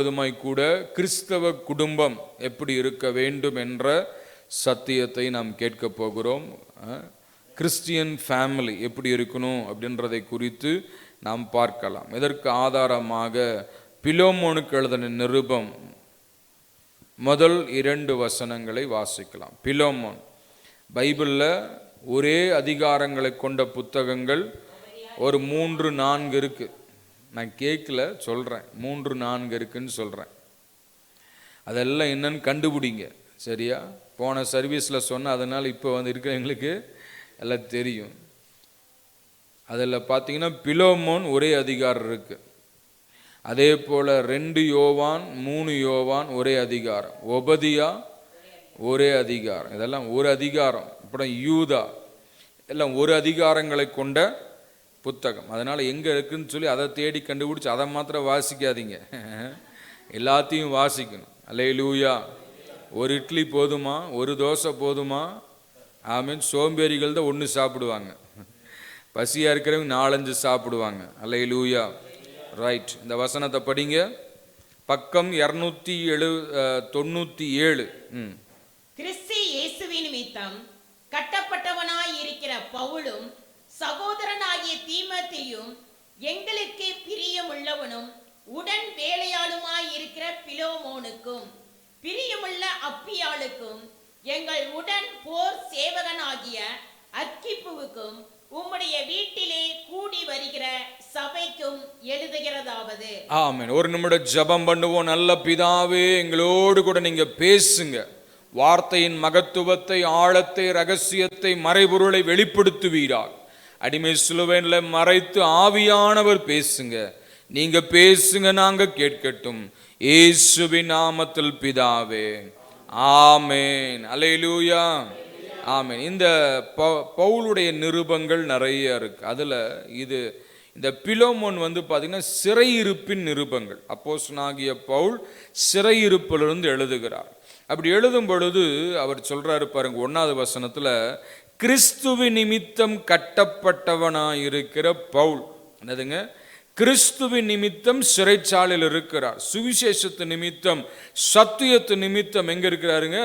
இப்பொழுதுமாய் கூட கிறிஸ்தவ குடும்பம் எப்படி இருக்க வேண்டும் என்ற சத்தியத்தை நாம் கேட்க போகிறோம். கிறிஸ்டியன் ஃபேமிலி எப்படி இருக்கணும் அப்படின்றதை குறித்து நாம் பார்க்கலாம். இதற்கு ஆதாரமாக பிலோமோனுக்கு எழுதின நிருபம் முதல் 2 வசனங்களை வாசிக்கலாம். பிலோமோன் பைபிளில் ஒரே அதிகாரங்களை கொண்ட புத்தகங்கள் ஒரு 3-4 இருக்கு. நான் கேட்கல, சொல்கிறேன், 3-4 இருக்குன்னு சொல்கிறேன். அதெல்லாம் என்னன்னு கண்டுபிடிங்க, சரியா? போன சர்வீஸில் சொன்ன, அதனால் இப்போ இருக்கிறவங்களுக்கு எல்லாம் தெரியும். அதில் பார்த்தீங்கன்னா பிலோமோன் ஒரே அதிகாரம் இருக்கு. அதே போல் 2 யோவான் 3 யோவான் ஒரே அதிகாரம், ஒபதியா ஒரே அதிகாரம், இதெல்லாம் ஒரு அதிகாரம். அப்புறம் யூதா எல்லாம் ஒரு அதிகாரங்களை கொண்ட புத்தகம். அதனால் எங்கே இருக்குன்னு சொல்லி அதை தேடி கண்டுபிடிச்சி அதை மாத்திரம் வாசிக்காதீங்க, எல்லாத்தையும் வாசிக்கணும். அல்லேலூயா. ஒரு இட்லி போதுமா? ஒரு தோசை போதுமா? ஆமீன். சோம்பேறிகள் தான் 1 சாப்பிடுவாங்க, பசியாக இருக்கிறவங்க 4-5 சாப்பிடுவாங்க. அல்லேலூயா. ரைட். இந்த வசனத்தை படிங்க. பக்கம் 297. கிறிஸ்து இயேசுவின் நிமித்தம் கட்டப்பட்டவனாய் இருக்கிற பவுலும் சகோதரனாகிய தீமோத்தேயும் எங்களுக்கு பிரியமுள்ளவனும் உடன் வேலையாளுமாய் இருக்கிற பிலோமோனுக்கும் பிரியமுள்ள அப்பியாளுக்கும் எங்கள் உடன் போர் சேவகனாகிய அர்க்கிப்புவுக்கும் உம்முடைய வீட்டிலே கூடி வருகிற சபைக்கும் எழுதுகிறதாவது. ஆமென். ஒரு நிமிடம் ஜெபம் பண்ணுவோம். நல்ல பிதாவே, எங்களோடு கூட நீங்க பேசுங்க. வார்த்தையின் மகத்துவத்தை, ஆழத்தை, ரகசியத்தை, மறைபொருளை வெளிப்படுத்துவீராக. அடிமை சிலுவையில மறைத்து ஆவியானவர் பேசுங்க. நீங்க பேசுங்க, நாங்க கேட்கட்டும். இயேசுவின் நாமத்தில் பிதாவே, ஆமென். அல்லேலூயா. ஆமென். இந்த பவுலுடைய நிருபங்கள் நிறைய இருக்கு. அதில் இந்த பிலோமோன் பார்த்தீங்கன்னா சிறையிருப்பின் நிருபங்கள். அப்போஸ்தலனாகிய பவுல் சிறையிருப்பிலிருந்து எழுதுகிறார். அப்படி எழுதும் பொழுது அவர் சொல்றாரு பாருங்க, 1வது வசனத்தில், கிறிஸ்துவின் நிமித்தம் கட்டப்பட்டவனாயிருக்கிற பவுல். என்னதுங்க? கிறிஸ்துவின் நிமித்தம் சிறைச்சாலையில் இருக்கிறார். சுவிசேஷத்து நிமித்தம், சத்தியத்து நிமித்தம் எங்க இருக்கிறாருங்க?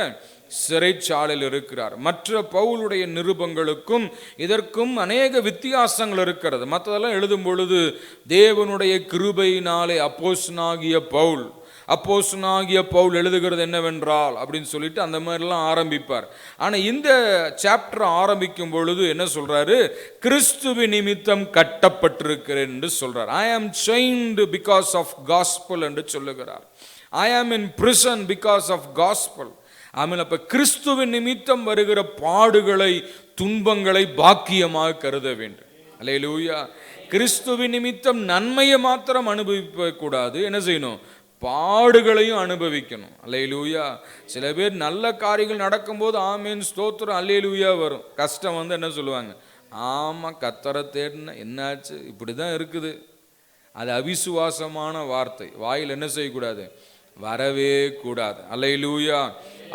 சிறைச்சாலையில் இருக்கிறார். மற்ற பவுலுடைய நிருபங்களுக்கும் இதற்கும் அநேக வித்தியாசங்கள் இருக்கிறது. மற்றதெல்லாம் எழுதும் பொழுது தேவனுடைய கிருபையினாலே அப்போஸ்தலனாகிய பவுல் எழுதுகிறது என்னவென்றால் அப்படின்னு சொல்லிட்டு அந்த மாதிரிலாம் ஆரம்பிப்பார். ஆனால் இந்த சாப்டர் ஆரம்பிக்கும் பொழுது என்ன சொல்றாரு? கிறிஸ்துவின் நிமித்தம் கட்டப்பட்டிருக்கிறேன் என்று சொல்றார். ஐ ஆம் chained because of gospel என்று சொல்லுகிறார். ஐ ஆம் in prison because of gospel. ஆமென். அப்ப கிறிஸ்துவின் நிமித்தம் வருகிற பாடுகளை, துன்பங்களை பாக்கியமாக கருத வேண்டும். அல்லேலூயா. கிறிஸ்துவின் நிமித்தம் நன்மையை மாத்திரம் அனுபவிக்க கூடாது, என்ன செய்யணும்? பாடுகளையும் அனுபவிக்கணும். அல்லேலூயா. சில பேர் நல்ல காரியங்கள் நடக்கும்போது ஆமேன் ஸ்தோத்திரம் அல்லேலூயா வரும். கஷ்டம் என்ன சொல்லுவாங்க? ஆமா, கர்த்தரை தேடின என்னாச்சு, இப்படிதான் இருக்குது. அது அவிசுவாசமான வார்த்தை. வாயில் என்ன செய்யக்கூடாது? வரவே கூடாது. அல்லேலூயா.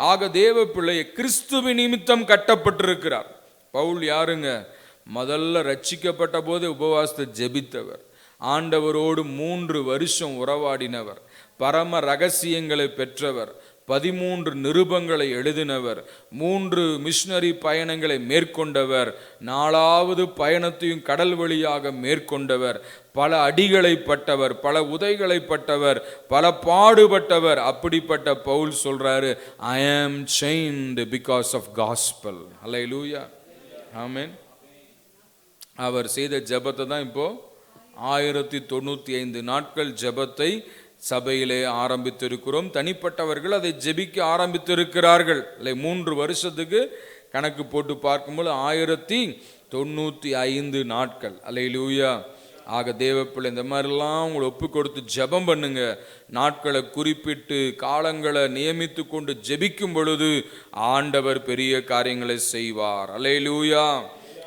ஆக தேவ பிள்ளை கிறிஸ்துவின் நிமித்தம் கட்டப்பட்டிருக்கிறார். பவுல் யாருங்க? முதல்ல ரட்சிக்கப்பட்ட போது உபவாசத்தை ஜெபித்தவர், ஆண்டவரோடு 3 வருஷம் உறவாடினவர், பரம ரகசியங்களை பெற்றவர், 13 நிருபங்களை எழுதினவர், 3 மிஷனரி பயணங்களை மேற்கொண்டவர், 4வது பயணத்தையும் கடல் வழியாக மேற்கொண்டவர், பல அடிகளை பட்டவர், பல உதைகளை பட்டவர், பல பாடுபட்டவர். அப்படிப்பட்ட பவுல் சொல்றாரு, ஐ ஆம் chained because of gospel. அல்லேலூயா. ஆமென். அவர் செய்த ஜெபத்தை தான் இப்போ 1095 நாட்கள் ஜெபத்தை சபையிலே ஆரம்பித்திருக்கிறோம். தனிப்பட்டவர்கள் அதை ஜெபிக்க ஆரம்பித்திருக்கிறார்கள். இல்லை, 3 வருஷத்துக்கு கணக்கு போட்டு பார்க்கும்போது 1095 நாட்கள். அல்லேலூயா. ஆக தேவப்பிள்ளை இந்த மாதிரிலாம் உங்களை ஒப்பு கொடுத்து ஜெபம் பண்ணுங்க. நாட்களை குறிப்பிட்டு காலங்களை நியமித்து கொண்டு ஜெபிக்கும் பொழுது ஆண்டவர் பெரிய காரியங்களை செய்வார். அல்லேலூயா.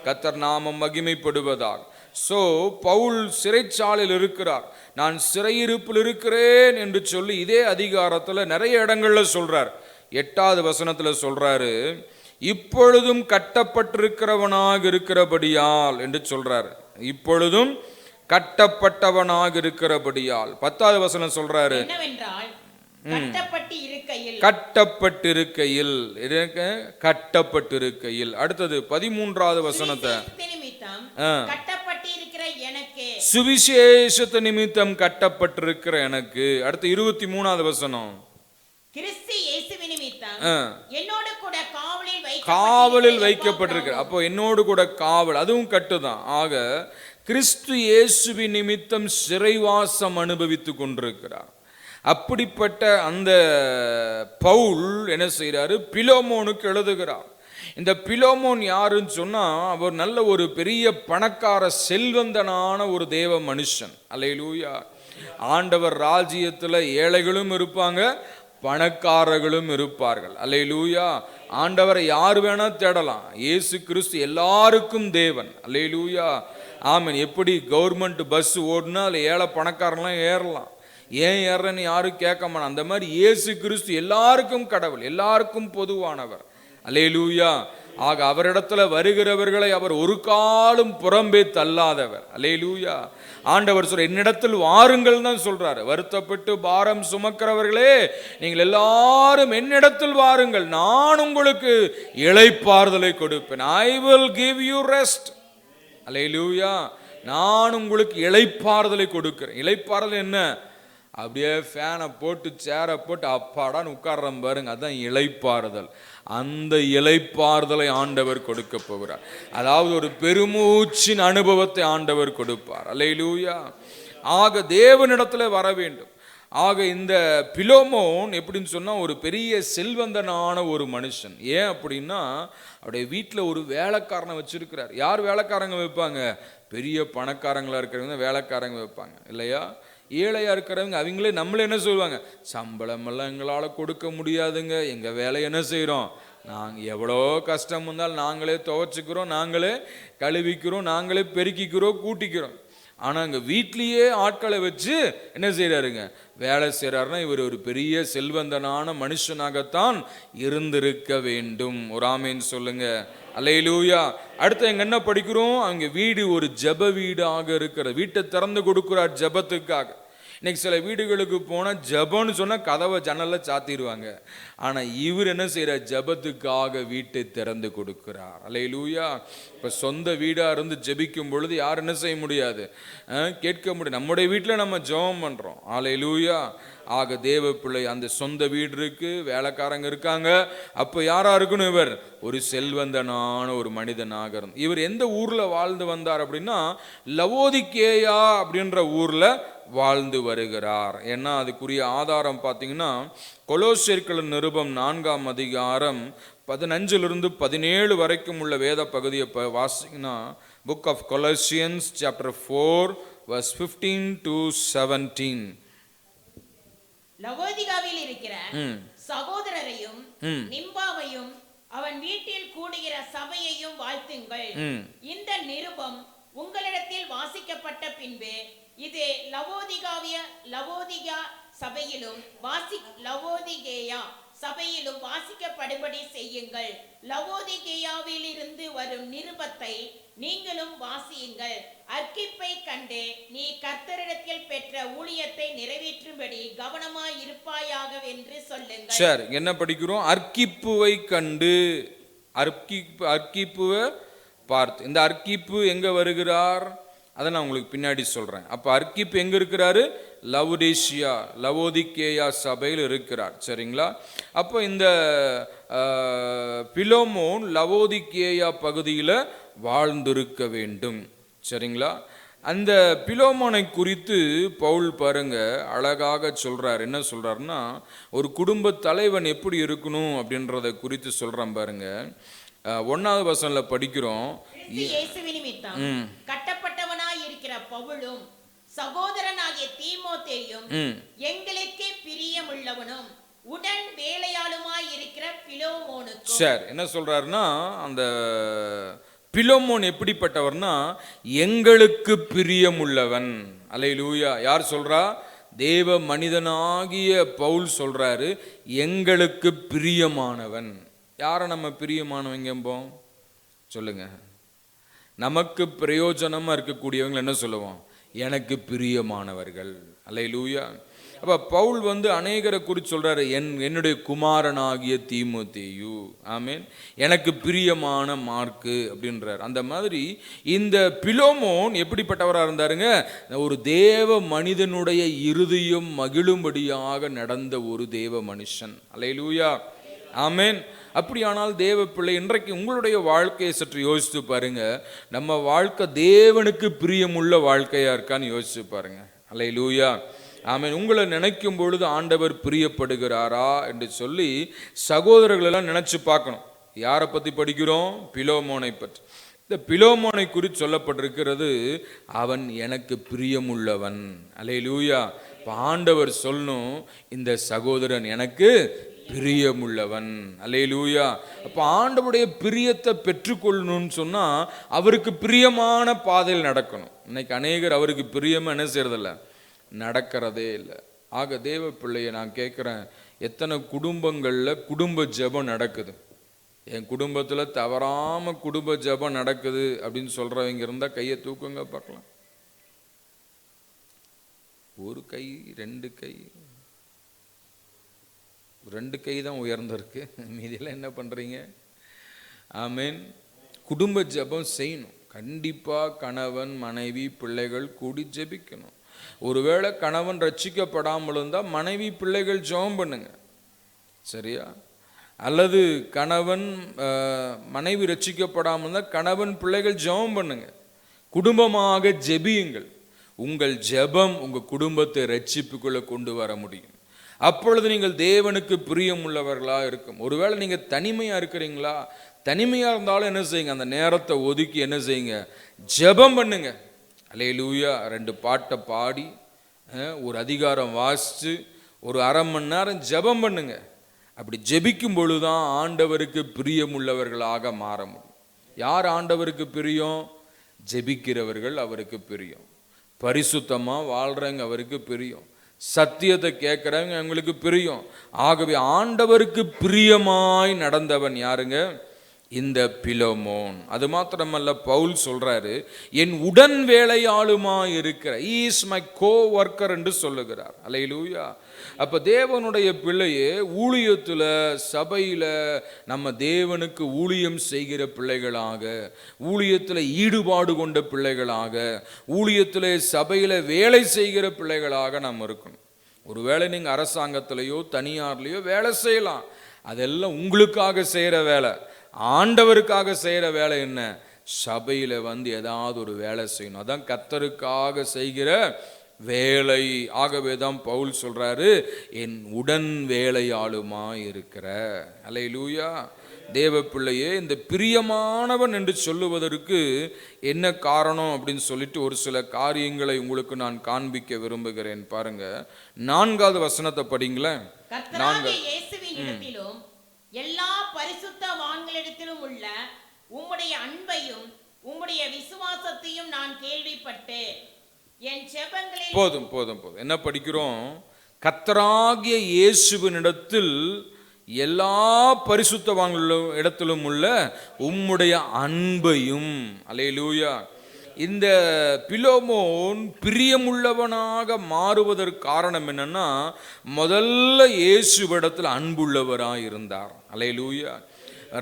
கர்த்தர் நாமம் மகிமைப்படுவதாக. சோ பவுல் சிறைச்சாலையில் இருக்கிறார். நான் சிறையிருப்பில் இருக்கிறேன் என்று சொல்லி இதே அதிகாரத்தில் நிறைய இடங்கள்ல சொல்றார். 8வது வசனத்துல சொல்றாரு, இப்பொழுதும் கட்டப்பட்டிருக்கிறவனாக இருக்கிறபடியால் என்று சொல்றாரு. இப்பொழுதும் கட்டப்பட்டவனாக இருக்கிறபடியால். 10வது வசனம் சொல்றாரு, என்னவென்றால் கட்டப்பட்டிருக்கையில் கட்டப்பட்டிருக்கையில். அடுத்தது 13வது வசனத்தை, கட்டப்பட்டிருக்கிற எனக்கு, சுவிசேஷத்து நிமித்தம் கட்டப்பட்டிருக்கிற எனக்கு. அடுத்து 23வது வசனம், கிறிஸ்து இயேசுவின் நிமித்தம் என்னோடு கூட காவலில் வைக்கப்பட்டிருக்கிற. அப்போ என்னோடு கூட காவல், அதுவும் கட்டுதான். ஆக கிறிஸ்து இயேசுவின் நிமித்தம் சிறைவாசம் அனுபவித்துக் கொண்டிருக்கிறார். அப்படிப்பட்ட அந்த பவுல் என்ன செய்கிறாரு, பிலோமோனுக்கு எழுதுகிறார். இந்த பிலோமோன் யாருன்னு சொன்னா, அவர் நல்ல ஒரு பெரிய பணக்கார செல்வந்தனான ஒரு தேவ மனுஷன். அல்லேலூயா. ஆண்டவர் ராஜ்யத்தில் ஏழைகளும் இருப்பாங்க, பணக்காரர்களும் இருப்பார்கள். அல்லேலூயா. ஆண்டவரை யார் வேணா தேடலாம். இயேசு கிறிஸ்து எல்லாருக்கும் தேவன். அல்லேலூயா. ஆமென். எப்படி கவர்மெண்ட் பஸ் ஓடுனா அதில் ஏழை பணக்காரன்லாம் ஏறலாம், ஏன் ஏறன்னு யாரும் கேட்க மாட்டான். அந்த மாதிரி இயேசு கிறிஸ்து எல்லாருக்கும் கடவுள், எல்லாருக்கும் பொதுவானவர். அல்லேலூயா. ஆக அவரிடத்துல வருகிறவர்களை அவர் ஒரு காலும் புறம்பே தள்ளாதவர். அல்லேலூயா. ஆண்டவர் சொல்ற, என்னிடத்தில் வாருங்கள் தான் சொல்றாரு. வருத்தப்பட்டு பாரம் சுமக்கிறவர்களே, நீங்கள் எல்லாரும் என்னிடத்தில் வாருங்கள், நான் உங்களுக்கு இளைப்பாறுதலை கொடுப்பேன். I will give you rest. அல்லேலூயா. நான் உங்களுக்கு இளைப்பாறுதலை கொடுக்கிறேன். இளைப்பாறுதல் என்ன? அப்படியே ஃபேனை போட்டு சேரை போட்டு அப்பாடான்னு உட்கார்றோம் பாருங்க, அதுதான் இளைப்பாறுதல். அந்த இளைப்பாறுதலை ஆண்டவர் கொடுக்க போகிறார். அதாவது ஒரு பெருமூச்சின் அனுபவத்தை ஆண்டவர் கொடுப்பார். அல்லேலூயா. ஆக தேவனிடத்துல வர வேண்டும். ஆக இந்த பிலோமோன் எப்படின்னு சொன்னா, ஒரு பெரிய செல்வந்தனான ஒரு மனுஷன். ஏன் அப்படின்னா, அவருடைய வீட்டில் ஒரு வேலைக்காரனை வச்சிருக்கிறார். யார் வேலைக்காரங்க வைப்பாங்க? பெரிய பணக்காரங்களா இருக்கிறவங்க வேலைக்காரங்க வைப்பாங்க இல்லையா? ஏழையா இருக்கிறவங்க அவங்களே நம்மளே என்ன சொல்லுவாங்க, சம்பளம் எல்லாம் எங்களால் கொடுக்க முடியாதுங்க, எங்க வேலை என்ன செய்கிறோம், நாங்கள் எவ்வளோ கஷ்டம் இருந்தாலும் நாங்களே துவைச்சிக்கிறோம், நாங்களே கழுவிக்கிறோம், நாங்களே பெருக்கிக்கிறோம், கூட்டிக்கிறோம். ஆனால் அங்கே வீட்லேயே ஆட்களை வச்சு என்ன செய்கிறாருங்க, வேலை செய்கிறாருன்னா இவர் ஒரு பெரிய செல்வந்தனான மனுஷனாகத்தான் இருந்திருக்க வேண்டும். ஒரு ஆமேன்னு சொல்லுங்க. அல்லேலூயா. அடுத்து எங்க என்ன படிக்கிறோம், அங்கே வீடு ஒரு ஜெப வீடாக இருக்கிற, வீட்டை திறந்து கொடுக்கிறார் ஜெபத்துக்காக. இன்னைக்கு சில வீடுகளுக்கு போனால் ஜெபம்னு சொன்னால் கதவை ஜன்னலை சாத்திடுவாங்க. ஆனால் இவர் என்ன செய்கிறார், ஜெபத்துக்காக வீட்டை திறந்து கொடுக்கிறார். அல்லேலூயா. இப்போ சொந்த வீடாக இருந்து ஜெபிக்கும் பொழுது யார் என்ன செய்ய முடியாது, கேட்க முடியும். நம்முடைய வீட்டில் நம்ம ஜெபம் பண்ணுறோம். அல்லேலூயா. ஆக தேவ பிள்ளை, அந்த சொந்த வீடு இருக்கு, வேலைக்காரங்க இருக்காங்க. அப்போ யாரா இருக்கணும், இவர் ஒரு செல்வந்தனான ஒரு மனிதனாக இருந்து. இவர் எந்த ஊர்ல வாழ்ந்து வந்தார் அப்படின்னா, லவோதிக்கேயா அப்படின்ற ஊர்ல வாழ்ந்து வருகிறார். ஏன்னா அதுக்குரிய ஆதாரம் பார்த்தீங்கன்னா, கொலோசியர்கள் நிருபம் 4ஆம் அதிகாரம் 15-17 வரைக்கும் உள்ள வேத பகுதியை வாசிங்கன்னா, book of Colossians chapter 4 verse 15 to 17. லவோதிகாவில் இருக்கிற சகோதரரையும் நிம்பாவையும் அவன் வீட்டில் கூடுகிற சபையையும் வாழ்த்துங்கள். இந்த நிருபம் உங்களிடத்தில் வாசிக்கப்பட்ட பின்பு இது லவோதிகேயா சபையிலும் வாசிக்கப்படும்படி செய்யுங்கள். லவோதிகேயாவில் இருந்து வரும் நிருபத்தை நீங்களும் வாசியுங்கள். அர்க்கிப்பை கண்டு நீ கர்த்தரிடத்தில் பெற்ற ஊழியத்தை நிறைவேற்றும்படி கவனமாய் இருப்பாயாக என்று சொல்லுங்கள். சரி, என்ன படிக்கிறோம்? அர்க்கிப்புவை கண்டு, அர்க்கிப்புவை பார்த்து. இந்த அர்க்கிப்பு எங்க வருகிறார் அதை நான் உங்களுக்கு பின்னாடி சொல்றேன். அப்ப அர்க்கிப்பு எங்க இருக்கிறாரு? லவோதிக்கேயா சபையில் இருக்கிறார். சரிங்களா? அப்போ இந்த பிலோமோன் லவோதிக்கேயா பகுதியில் வாழ்ந்திருக்க வேண்டும். சரிங்களா? அந்த பிலோமோனை குறித்து பவுல் பாருங்க அழகாக சொல்றார். என்ன சொல்றாருன்னா, ஒரு குடும்ப தலைவன் எப்படி இருக்கணும் அப்படின்றத குறித்து சொல்றான் பாருங்க. 1வது வசனத்துல படிக்கிறோம், கட்டப்பட்டவனாய் இருக்கிற பவுலும் சகோதரனாகிய தீமோத்தேயும் எங்களுக்கு பிரியமுள்ளவனும் உடன் வேலையாளுமாய் இருக்கிற பிலோமோனுக்கு. சரி, என்ன சொல்றாருன்னா, அந்த பிலோமோன் எப்படிப்பட்டவர்னா, எங்களுக்கு பிரியமுள்ளவன். அல்லேலூயா. யார் சொல்றா? தேவ மனிதனாகிய பவுல் சொல்றாரு, எங்களுக்கு பிரியமானவன். யாரை நம்ம பிரியமானவங்கம்போம் சொல்லுங்க? நமக்கு பிரயோஜனமா இருக்கக்கூடியவங்க என்ன சொல்லுவோம்? எனக்கு பிரியமானவர்கள். அல்லேலூயா. அப்போ பவுல் அநேகரை குறித்து சொல்கிறாரு, என்னுடைய குமாரனாகிய தீமோத்தேயு, ஆமேன், எனக்கு பிரியமான மார்க்கு அப்படின்றார். அந்த மாதிரி இந்த பிலோமோன் எப்படிப்பட்டவராக இருந்தாருங்க? ஒரு தேவ மனிதனுடைய இருதயம் மகிழும்படியாக நடந்த ஒரு தேவ மனுஷன். அல்லேலூயா, ஆமேன். அப்படியானால் தேவ பிள்ளை, இன்றைக்கு உங்களுடைய வாழ்க்கையை சற்று யோசித்து பாருங்க. நம்ம வாழ்க்கை தேவனுக்கு பிரியமுள்ள வாழ்க்கையா இருக்கான்னு யோசிச்சு பாருங்க. அல்லேலூயா, ஆமேன். உங்களை நினைக்கும் பொழுது ஆண்டவர் பிரியப்படுகிறாரா என்று சொல்லி சகோதரர்களெல்லாம் நினைச்சு பார்க்கணும். யாரை பற்றி படிக்கிறோம்? பிலோமோனை பற்றி. இந்த பிலோமோனை குறித்து சொல்லப்பட்டிருக்கிறது, அவன் எனக்கு பிரியமுள்ளவன். அல்லேலூயா. இப்போ ஆண்டவர் சொல்லணும், இந்த சகோதரன் எனக்கு பிரியமுள்ளவன். அல்லேலூயா. அப்போ ஆண்டவருடைய பிரியத்தை பெற்றுக்கொள்ளணும்னு சொன்னால் அவருக்கு பிரியமான பாதையில் நடக்கணும். இன்னைக்கு அநேகர் அவருக்கு பிரியமாக என்ன செய்யறதில்ல, நடக்கிறதே இல்லை. ஆக தேவ பிள்ளையை நான் கேட்குறேன், எத்தனை குடும்பங்களில் குடும்ப ஜெபம் நடக்குது? என் குடும்பத்தில் தவறாமல் குடும்ப ஜெபம் நடக்குது அப்படின்னு சொல்கிறவங்க இருந்தால் கையை தூக்குங்க பார்க்கலாம். ஒரு கை, ரெண்டு கை, ரெண்டு கை தான் உயர்ந்திருக்கு, மீதியெல்லாம் என்ன பண்ணுறீங்க? ஆமேன். குடும்ப ஜெபம் செய்யணும். கண்டிப்பாக கணவன் மனைவி பிள்ளைகள் கூடி ஜெபிக்கணும். ஒருவேளை கணவன் ரட்சிக்கப்படாமல் இருந்தால் மனைவி பிள்ளைகள் ஜெபம் பண்ணுங்க, சரியா? அல்லது கணவன் மனைவி ரட்சிக்கப்படாமல் இருந்தால் கணவன் பிள்ளைகள் ஜெபம் பண்ணுங்க. குடும்பமாக ஜெபியுங்கள். உங்கள் ஜெபம் உங்கள் குடும்பத்தை ரட்சிப்புக்குள்ளே கொண்டு வர முடியும். அப்பொழுது நீங்கள் தேவனுக்கு பிரியம் உள்ளவர்களாக இருக்கும். ஒருவேளை நீங்கள் தனிமையாக இருக்கிறீங்களா? தனிமையாக இருந்தாலும் என்ன செய்யுங்க, அந்த நேரத்தை ஒதுக்கி என்ன செய்யுங்க, ஜெபம் பண்ணுங்க. அல்லேலூயா. 2 பாட்டை பாடி ஒரு அதிகாரம் வாசித்து ஒரு அரை மணி நேரம் ஜெபம் பண்ணுங்க. அப்படி ஜெபிக்கும் பொழுதுதான் ஆண்டவருக்கு பிரியமுள்ளவர்களாக மாற முடியும். யார் ஆண்டவருக்கு பிரியம்? ஜெபிக்கிறவர்கள் அவருக்கு பிரியம். பரிசுத்தமாக வாழ்கிறவங்க அவருக்கு பிரியம். சத்தியத்தை கேட்குறவங்க அவங்களுக்கு பிரியம். ஆகவே ஆண்டவருக்கு பிரியமாய் நடந்தவன் யாருங்க? இந்த பிலோமோன். அது மாத்திரமல்ல, பவுல் சொல்றாரு, என் உடன் வேலையாளுமாய் இருக்கிற, இஸ் மை கோ ஒர்க்கர் என்று சொல்லுகிறார். அல்லேலூயா. அப்போ தேவனுடைய பிள்ளையே, ஊழியத்தில் சபையில் நம்ம தேவனுக்கு ஊழியம் செய்கிற பிள்ளைகளாக, ஊழியத்தில் ஈடுபாடு கொண்ட பிள்ளைகளாக, ஊழியத்தில் சபையில் வேலை செய்கிற பிள்ளைகளாக நம்ம இருக்கணும். ஒருவேளை நீங்கள் அரசாங்கத்திலேயோ தனியார்லேயோ வேலை செய்யலாம், அதெல்லாம் உங்களுக்காக செய்கிற வேலை. ஆண்டவருக்காக செய்கிற வேலை என்ன? சபையில் ஏதாவது ஒரு வேலை செய்யணும். அதான் கர்த்தருக்காக செய்கிற வேலை. ஆகவே தான் பவுல் சொல்றாரு, என் உடன் வேலையாளுமாய் இருக்கிற. அல்லேலூயா. தேவ பிள்ளையே, இந்த பிரியமானவன் என்று சொல்லுவதற்கு என்ன காரணம் அப்படின்னு சொல்லிட்டு ஒரு சில காரியங்களை உங்களுக்கு நான் காண்பிக்க விரும்புகிறேன். பாருங்க, 4வது வசனத்தை படிங்களேன். இயேசுவினிடத்திலும் எல்லா பரிசுத்தவான்களிடத்திலும் உள்ள உம்முடைய அன்பையும் உம்முடைய விசுவாசத்தையும் நான் கேள்விப்பட்டு என் ஜெபங்களில். போதும் போதும் போதும். என்ன படிக்கிறோம்? கர்த்தராகிய இயேசுவினிடத்தில் எல்லா பரிசுத்தவான்களும் இடத்திலும் உள்ள உம்முடைய அன்பையும். அல்லேலூயா. இந்த பிலோமோன் பிரியமுள்ளவனாக மாறுவதற்கு காரணம் என்னன்னா, முதல்ல இயேசுவிடத்தில் அன்புள்ளவராக இருந்தார். அல்லேலூயா.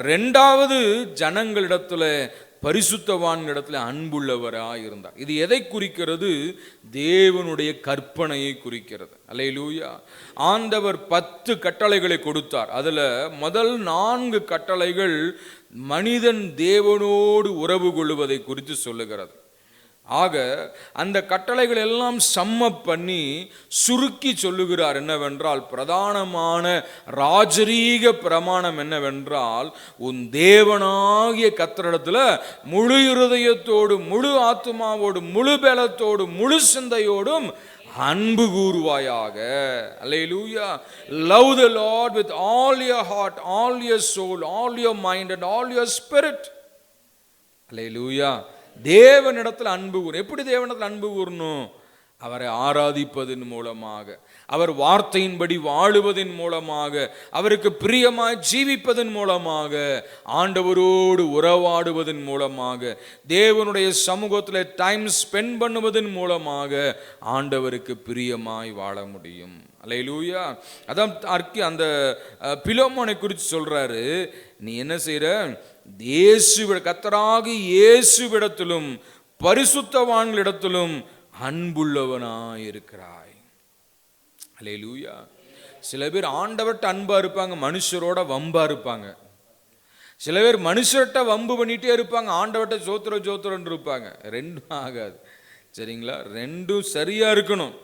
2வது ஜனங்களிடத்துல பரிசுத்தவான்களிடத்துல அன்புள்ளவராக இருந்தார். இது எதை குறிக்கிறது? தேவனுடைய கற்பனையை குறிக்கிறது. அல்லேலூயா. ஆண்டவர் 10 கட்டளைகளை கொடுத்தார். அதுல முதல் 4 கட்டளைகள் மனிதன் தேவனோடு உறவு கொள்வதை குறித்து சொல்லுகிறது. ஆக அந்த கட்டளைகள் எல்லாம் சம்ம பண்ணி சுருக்கி சொல்லுகிறார். என்னவென்றால், பிரதானமான ராஜரீக பிரமாணம் என்னவென்றால், உன் தேவனாகிய கர்த்தரிடத்துல முழு இருதயத்தோடு, முழு ஆத்துமாவோடு, முழு பலத்தோடு, முழு சிந்தையோடும் அன்பு கூறுவாயாக. அல்லேலூயா. Love the Lord with all your heart, all your soul, all your mind and all your spirit. அல்லேலூயா. தேவனிடத்தில் அன்பு கூறு. எப்படி தேவனிடத்தில் அன்பு கூறணும்? அவரை ஆராதிப்பதன் மூலமாக, அவர் வார்த்தையின்படி வாழுவதன் மூலமாக, அவருக்கு பிரியமாய் ஜீவிப்பதன் மூலமாக, ஆண்டவரோடு உறவாடுவதன் மூலமாக, தேவனுடைய சமூகத்தில் டைம் ஸ்பெண்ட் பண்ணுவதன் மூலமாக ஆண்டவருக்கு பிரியமாய் வாழ முடியும். அல்லேலூயா. அதான் அந்த பிலோமோனை குறித்து சொல்றாரு, நீ என்ன செய்யற, கர்த்தராகிய இயேசுவிடத்திலும் பரிசுத்தவான்களிடத்திலும் அன்புள்ளவனாயிருக்கிறாய். அல்லேலூயா. சில பேர் ஆண்டவர்கிட்ட அன்பா இருப்பாங்க, மனுஷரோட வம்பா இருப்பாங்க. சில பேர் மனுஷர்கிட்ட வம்பு பண்ணிட்டே இருப்பாங்க, ஆண்டவர்கிட்ட ஜோத்திரம் இருப்பாங்க. ரெண்டும் ஆகாது, சரிங்களா? ரெண்டும் சரியா இருக்கணும்.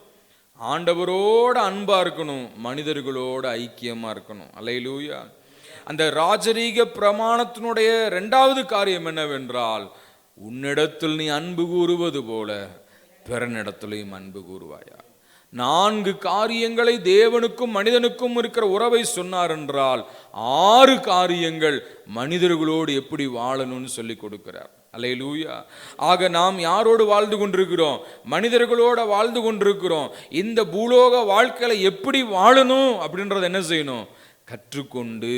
ஆண்டவரோட அன்பா இருக்கணும், மனிதர்களோட ஐக்கியமா இருக்கணும். அல்லேலூயா. அந்த ராஜரீக பிரமாணத்தினுடைய இரண்டாவது காரியம் என்னவென்றால், உன்னிடத்தில் நீ அன்பு கூறுவது போல பிறனிடத்திலையும் அன்பு கூறுவாயா. 4 காரியங்களை தேவனுக்கும் மனிதனுக்கும் இருக்கிற உறவை சொன்னார் என்றால் 6 காரியங்கள் மனிதர்களோடு எப்படி வாழணும்னு சொல்லி கொடுக்கிறார். அல்லேலூயா. ஆக நாம் யாரோடு வாழ்ந்து கொண்டிருக்கிறோம்? மனிதர்களோட வாழ்ந்து கொண்டிருக்கிறோம். இந்த பூலோக வாழ்க்கையில எப்படி வாழணும் அப்படின்றத என்ன செய்யணும்? கற்றுக்கொண்டு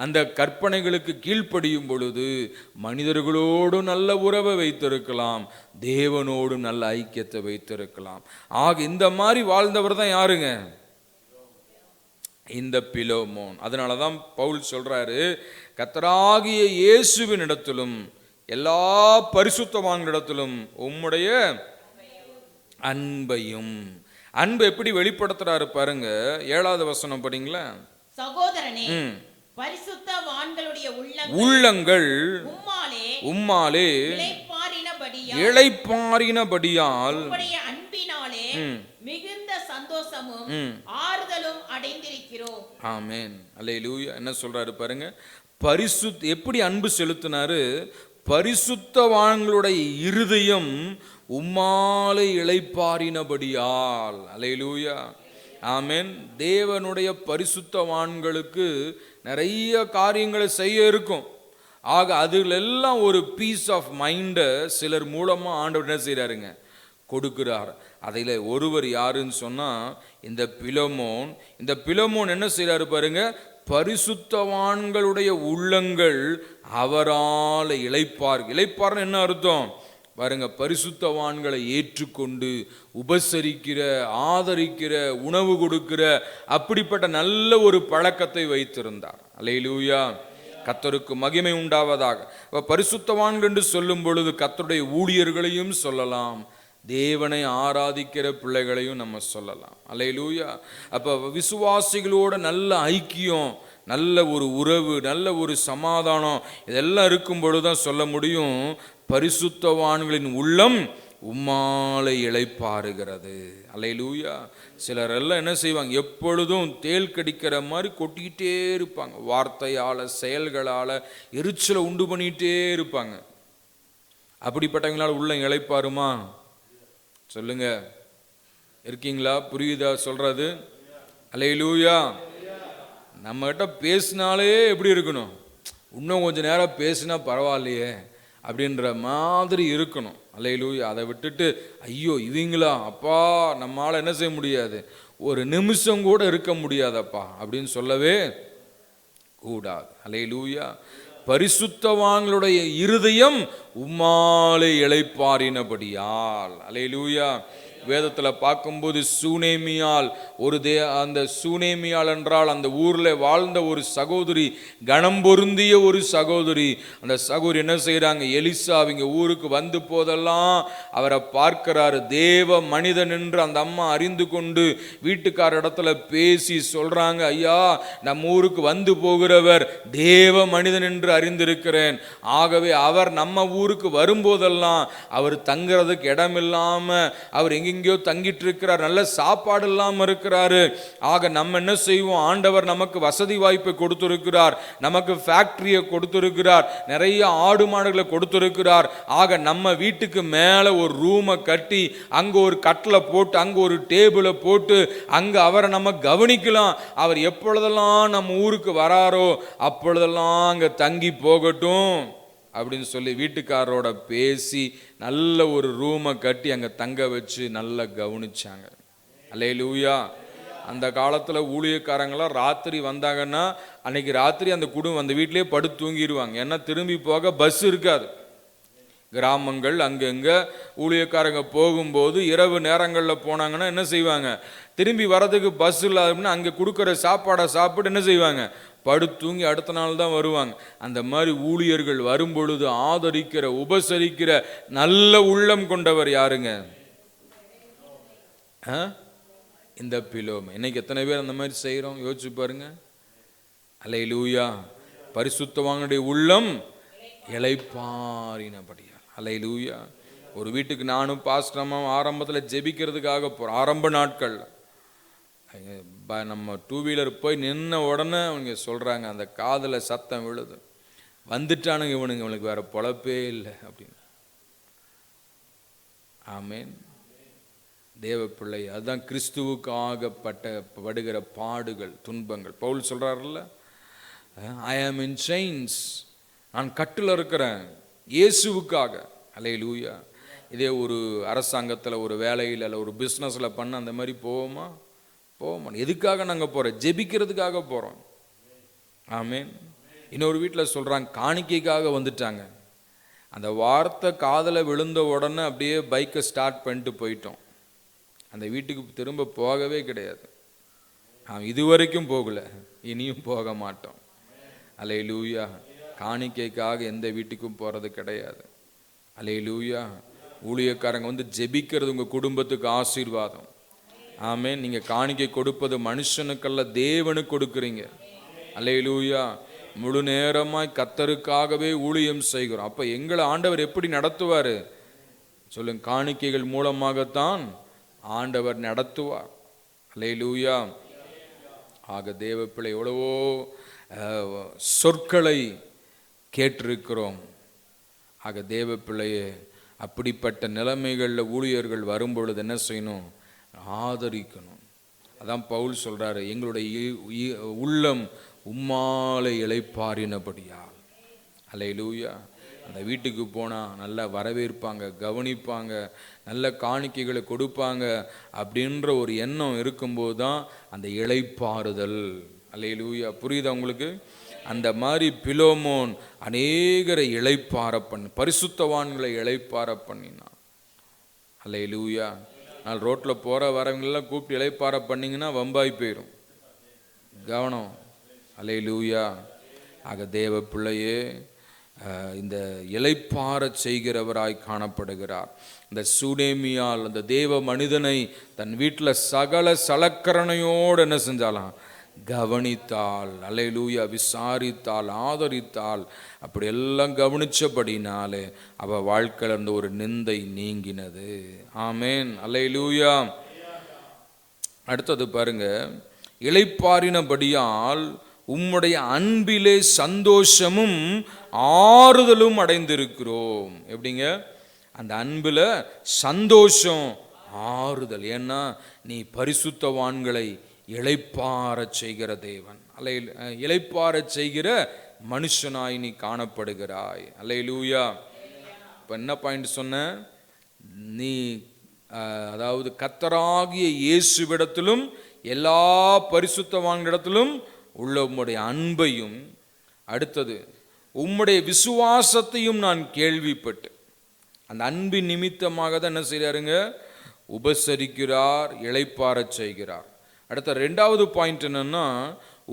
அந்த கற்பனைகளுக்கு கீழ்ப்படியும் பொழுது மனிதர்களோடு நல்ல உறவை வைத்திருக்கலாம், தேவனோடு நல்ல ஐக்கியத்தை வைத்திருக்கலாம். ஆக இந்த மாதிரி வாழ்ந்தவர் தான் யாருங்க? இந்த பிலோமோன். அதனாலதான் பவுல் சொல்றாரு, கர்த்தராகிய இயேசுவின் இடத்திலும் எல்லா பரிசுத்தவான்களிடத்திலும் உம்முடைய அன்பையும். அன்பு எப்படி வெளிப்படுத்துறாரு பாருங்க. 7வது வசனம் படிங்களா? சகோதரனே, பரிசுத்தவான்களுடைய உள்ளங்கள் உம்மாலே இளைப்பாறினபடியால் அன்பினாலே மிகுந்த சந்தோஷமும் ஆறுதலும் அடைந்திருக்கிறோம். ஆமென். அல்லேலூயா. என்ன சொல்றாரு பாருங்க, எப்படி அன்பு செலுத்தினாரு? பரிசுத்தவான்களுடைய இருதயம் உம்மாலே இளைப்பாறினபடியால். அல்லேலூயா. ஆமென். தேவனுடைய பரிசுத்தவான்களுக்கு நிறைய காரியங்களை செய்ய இருக்கும். ஆக அதுல எல்லாம் ஒரு பீஸ் ஆஃப் மைண்டை சிலர் மூலமா ஆண்டவர் என்ன செய்யறாருங்க? கொடுக்கிறார். அதில் ஒருவர் யாருன்னு சொன்னா இந்த பிலோமோன். இந்த பிலோமோன் என்ன செய்யறாரு பாருங்க, பரிசுத்தவான்களுடைய உள்ளங்கள் அவரால் இளைப்பார்னு என்ன அர்த்தம் பாருங்க? பரிசுத்தவான்களை ஏற்றுக்கொண்டு உபசரிக்கிற, ஆதரிக்கிற, உணவு கொடுக்கிற அப்படிப்பட்ட நல்ல ஒரு பழக்கத்தை வைத்திருந்தார். அல்லேலூயா. கர்த்தருக்கு மகிமை உண்டாவதாக. பரிசுத்தவான்கள் என்று சொல்லும் பொழுது கர்த்தருடைய ஊழியர்களையும் சொல்லலாம், தேவனை ஆராதிக்கிற பிள்ளைகளையும் நம்ம சொல்லலாம். அல்லேலூயா. அப்போ விசுவாசிகளோட நல்ல ஐக்கியம், நல்ல ஒரு உறவு, நல்ல ஒரு சமாதானம் இதெல்லாம் இருக்கும் பொழுதுதான் சொல்ல முடியும், பரிசுத்தவான்களின் உள்ளம் உம்மாலை இளைப்பாறுகிறது. அல்லேலூயா. சிலர் எல்லாம் என்ன செய்வாங்க, எப்பொழுதும் தேள் கடிக்கிற மாதிரி கொட்டிக்கிட்டே இருப்பாங்க, வார்த்தையால் செயல்களால் எரிச்சலை உண்டு பண்ணிகிட்டே இருப்பாங்க. அப்படிப்பட்டவங்களால் உள்ளம் இளைப்பாருமா? சொல்லுங்க, இருக்கீங்களா? புரியுதா சொல்றது? அல்லேலூயா. நம்ம கிட்ட பேசினாலே எப்படி இருக்கணும், இன்னும் கொஞ்சம் நேரம் பேசினா பரவாயில்லையே அப்படின்ற மாதிரி இருக்கணும். அல்லேலூயா. அதை விட்டுட்டு ஐயோ இவங்களா அப்பா நம்மளால் என்ன செய்ய முடியாது, ஒரு நிமிஷம் கூட இருக்க முடியாதப்பா அப்படின்னு சொல்லவே கூடாது. அல்லேலூயா. பரிசுத்தவான்களுடைய இருதயம் உம்மாலே இளைப்பாறினபடியால். அல்லேலூயா. வேதத்தில் பார்க்கும்போது சூனேமியால் அந்த சூனேமியால் என்றால் அந்த ஊரில் வாழ்ந்த ஒரு சகோதரி, கணம் பொருந்திய ஒரு சகோதரி. அந்த சகோதரி என்ன செய்கிறாங்க, எலிசா அவங்க ஊருக்கு வந்து போதெல்லாம் அவரை பார்க்கிறாரு. தேவ மனிதன் என்று அந்த அம்மா அறிந்து கொண்டு வீட்டுக்கார இடத்துல பேசி சொல்கிறாங்க, ஐயா நம்ம ஊருக்கு வந்து போகிறவர் தேவ மனிதன் என்று அறிந்திருக்கிறேன். ஆகவே அவர் நம்ம ஊருக்கு வரும்போதெல்லாம் அவர் தங்குறதுக்கு இடம் இல்லாமல் அவர் எங்கெங்கயோ தங்கிட்டு இருக்கிறார், நல்ல சாப்பாடு இல்லாமல் இருக்கிறாரு. ஆக நம்ம என்ன செய்வோம், ஆண்டவர் நமக்கு வசதி வாய்ப்பை கொடுத்திருக்கிறார், நமக்கு ஃபேக்டரியை கொடுத்திருக்கிறார், நிறைய ஆடு மாடுகளை கொடுத்திருக்கிறார். ஆக நம்ம வீட்டுக்கு மேலே ஒரு ரூமை கட்டி அங்கே ஒரு கட்டிலை போட்டு அங்கே ஒரு டேபிளை போட்டு அங்கே அவரை நம்ம கவனிக்கலாம். அவர் எப்பொழுதெல்லாம் நம்ம ஊருக்கு வராரோ அப்பொழுதெல்லாம் அங்கே தங்கி போகட்டும் அப்படின்னு சொல்லி வீட்டுக்காரரோட பேசி நல்ல ஒரு ரூமை கட்டி அங்கே தங்க வச்சு நல்லா கவனிச்சாங்க. அல்லேலூயா. அந்த காலத்தில் ஊழியக்காரங்களாம் ராத்திரி வந்தாங்கன்னா அன்னைக்கு ராத்திரி அந்த குடும்பம் அந்த வீட்டிலே படுத்து தூங்கிடுவாங்க. ஏன்னா திரும்பி போக பஸ் இருக்காது. கிராமங்கள் அங்கங்கே ஊழியக்காரங்க போகும்போது இரவு நேரங்களில் போனாங்கன்னா என்ன செய்வாங்க, திரும்பி வரதுக்கு பஸ் இல்லாதுன்னா அங்கே கொடுக்குற சாப்பாடை சாப்பிட்டு என்ன செய்வாங்க, படுத்தூங்கி அடுத்த நாள் தான் வருவாங்க. அந்த மாதிரி ஊழியர்கள் வரும்பொழுது ஆதரிக்கிற உபசரிக்கிற நல்ல உள்ளம் கொண்டவர் யாருங்க? இந்த பிலோமே. இன்னைக்கு எத்தனை பேர் அந்த மாதிரி செய்கிறோம் யோசிச்சு பாருங்க. அல்லேலூயா. பரிசுத்தவானுடைய உள்ளம் இளைப்பாறினபடியா. அல்லேலூயா. ஒரு வீட்டுக்கு நானும் பாஸ்டரும் ஆரம்பத்தில் ஜெபிக்கிறதுக்காக போகிறோம். ஆரம்ப நாட்கள் நம்ம டூ வீலர் போய் நின்ன உடனே அவங்க சொல்கிறாங்க, அந்த காதில் சத்தம் விழுது, வந்துட்டானுங்க இவனுக்கு வேற பொழப்பே இல்லை அப்படின்னு. ஆமேன். தேவ பிள்ளை, அதுதான் கிறிஸ்துவுக்காக படுகிற பாடுகள் துன்பங்கள். பவுல் சொல்றாருல்ல, ஐ ஆம் இன் செயின்ஸ், நான் கட்டில் இருக்கிறேன் இயேசுவுக்காக. அல்லேலூயா. இதே ஒரு அரசாங்கத்தில் ஒரு வேலையில் இல்லை ஒரு பிஸ்னஸில் பண்ண அந்த மாதிரி போவோமா? போவோமா? எதுக்காக நாங்கள் போகிறோம்? ஜெபிக்கிறதுக்காக போகிறோம். ஆமேன். இன்னொரு வீட்டில் சொல்கிறாங்க, காணிக்கைக்காக வந்துட்டாங்க. அந்த வார்த்தை காதில் விழுந்த உடனே அப்படியே பைக்கை ஸ்டார்ட் பண்ணிட்டு போயிட்டோம். அந்த வீட்டுக்கு திரும்ப போகவே கிடையாது. இதுவரைக்கும் போகலை, இனியும் போக மாட்டோம். அல்லேலூயா. காணிக்கைக்காக எந்த வீட்டுக்கும் போகிறது கிடையாது. அல்லேலூயா. ஊழியக்காரங்க வந்து ஜெபிக்கிறது உங்கள் குடும்பத்துக்கு ஆசீர்வாதம். ஆமேன். நீங்கள் காணிக்கை கொடுப்பது மனுஷனுக்கல்ல, தேவனுக்கு கொடுக்குறீங்க. அல்லேலூயா. முழு நேரமாய் கர்த்தருக்காகவே ஊழியம் செய்கிறோம். அப்போ எங்களை ஆண்டவர் எப்படி நடத்துவார் சொல்லுங்க? காணிக்கைகள் மூலமாகத்தான் ஆண்டவர் நடத்துவார். அல்லேலூயா. ஆக தேவ பிள்ளை, எவ்வளவோ சொற்களை கேட்டிருக்கிறோம். ஆக தேவ பிள்ளையே, அப்படிப்பட்ட நிலைமைகளில் ஊழியர்கள் வரும்பொழுது என்ன செய்யணும்? ஆதரிக்கணும். அதான் பவுல் சொல்றாரு, எங்களுடைய உள்ளம் உம்மாலை இளைப்பாறினபடியால். அல்லேலூயா. அந்த வீட்டுக்கு போனால் நல்லா வரவேற்பாங்க, கவனிப்பாங்க, நல்ல காணிக்கைகளை கொடுப்பாங்க அப்படின்ற ஒரு எண்ணம் இருக்கும்போது தான் அந்த இளைப்பாறுதல். அல்லேலூயா. புரியுதா உங்களுக்கு? அந்த மாதிரி பிலோமோன் அநேகரை இளைப்பாற பண்ணி, பரிசுத்தவான்களை இளைப்பாற பண்ணினான். அல்லேலூயா. நான் ரோட்டில் போகிற வரவங்களெல்லாம் கூப்பிட்டு இளைப்பாற பண்ணிங்கன்னா வம்பாய் போயிடும். கவனம். அல்லேலூயா. ஆக தேவ பிள்ளையே, இந்த இளைப்பாற செய்கிறவராய் காணப்படுகிறார். இந்த சூனேமியால் அந்த தேவ மனிதனை தன் வீட்டில் சகல சலக்கரணையோடு என்ன செஞ்சாலாம்? கவனித்தாள். அல்லேலூயா. விசாரித்தாள், ஆதரித்தாள். அப்படி எல்லாம் கவனிச்சபடினாலே அவ வாழ்க்கையில் இருந்த ஒரு நிந்தை நீங்கினது. ஆமேன். அல்லேலூயா. அடுத்தது பாருங்க, இளைப்பாறினபடியால் உம்முடைய அன்பிலே சந்தோஷமும் ஆறுதலும் அடைந்திருக்கிறோம். எப்படிங்க? அந்த அன்புல சந்தோஷம், ஆறுதல். ஏன்னா நீ பரிசுத்தவான்களை இளைப்பாற செய்கிற தேவன். இளைப்பாற செய்கிற மனுஷனாய் நீ காணப்படுகிறாய். அல்லேலூயா. இப்போ என்ன பாயிண்ட் சொன்ன? நீ அதாவது கர்த்தராகிய இயேசுவிடத்திலும் எல்லா பரிசுத்தவான்களிடத்திலும் உள்ள உம்முடைய அன்பையும், அடுத்தது உம்முடைய விசுவாசத்தையும் நான் கேள்விப்பட்டு, அந்த அன்பின் நிமித்தமாக தான் என்ன செய்கிறாருங்க? உபசரிக்கிறார், இளைப்பாறச் செய்கிறார். அடுத்த ரெண்டாவது பாயிண்ட் என்னன்னா,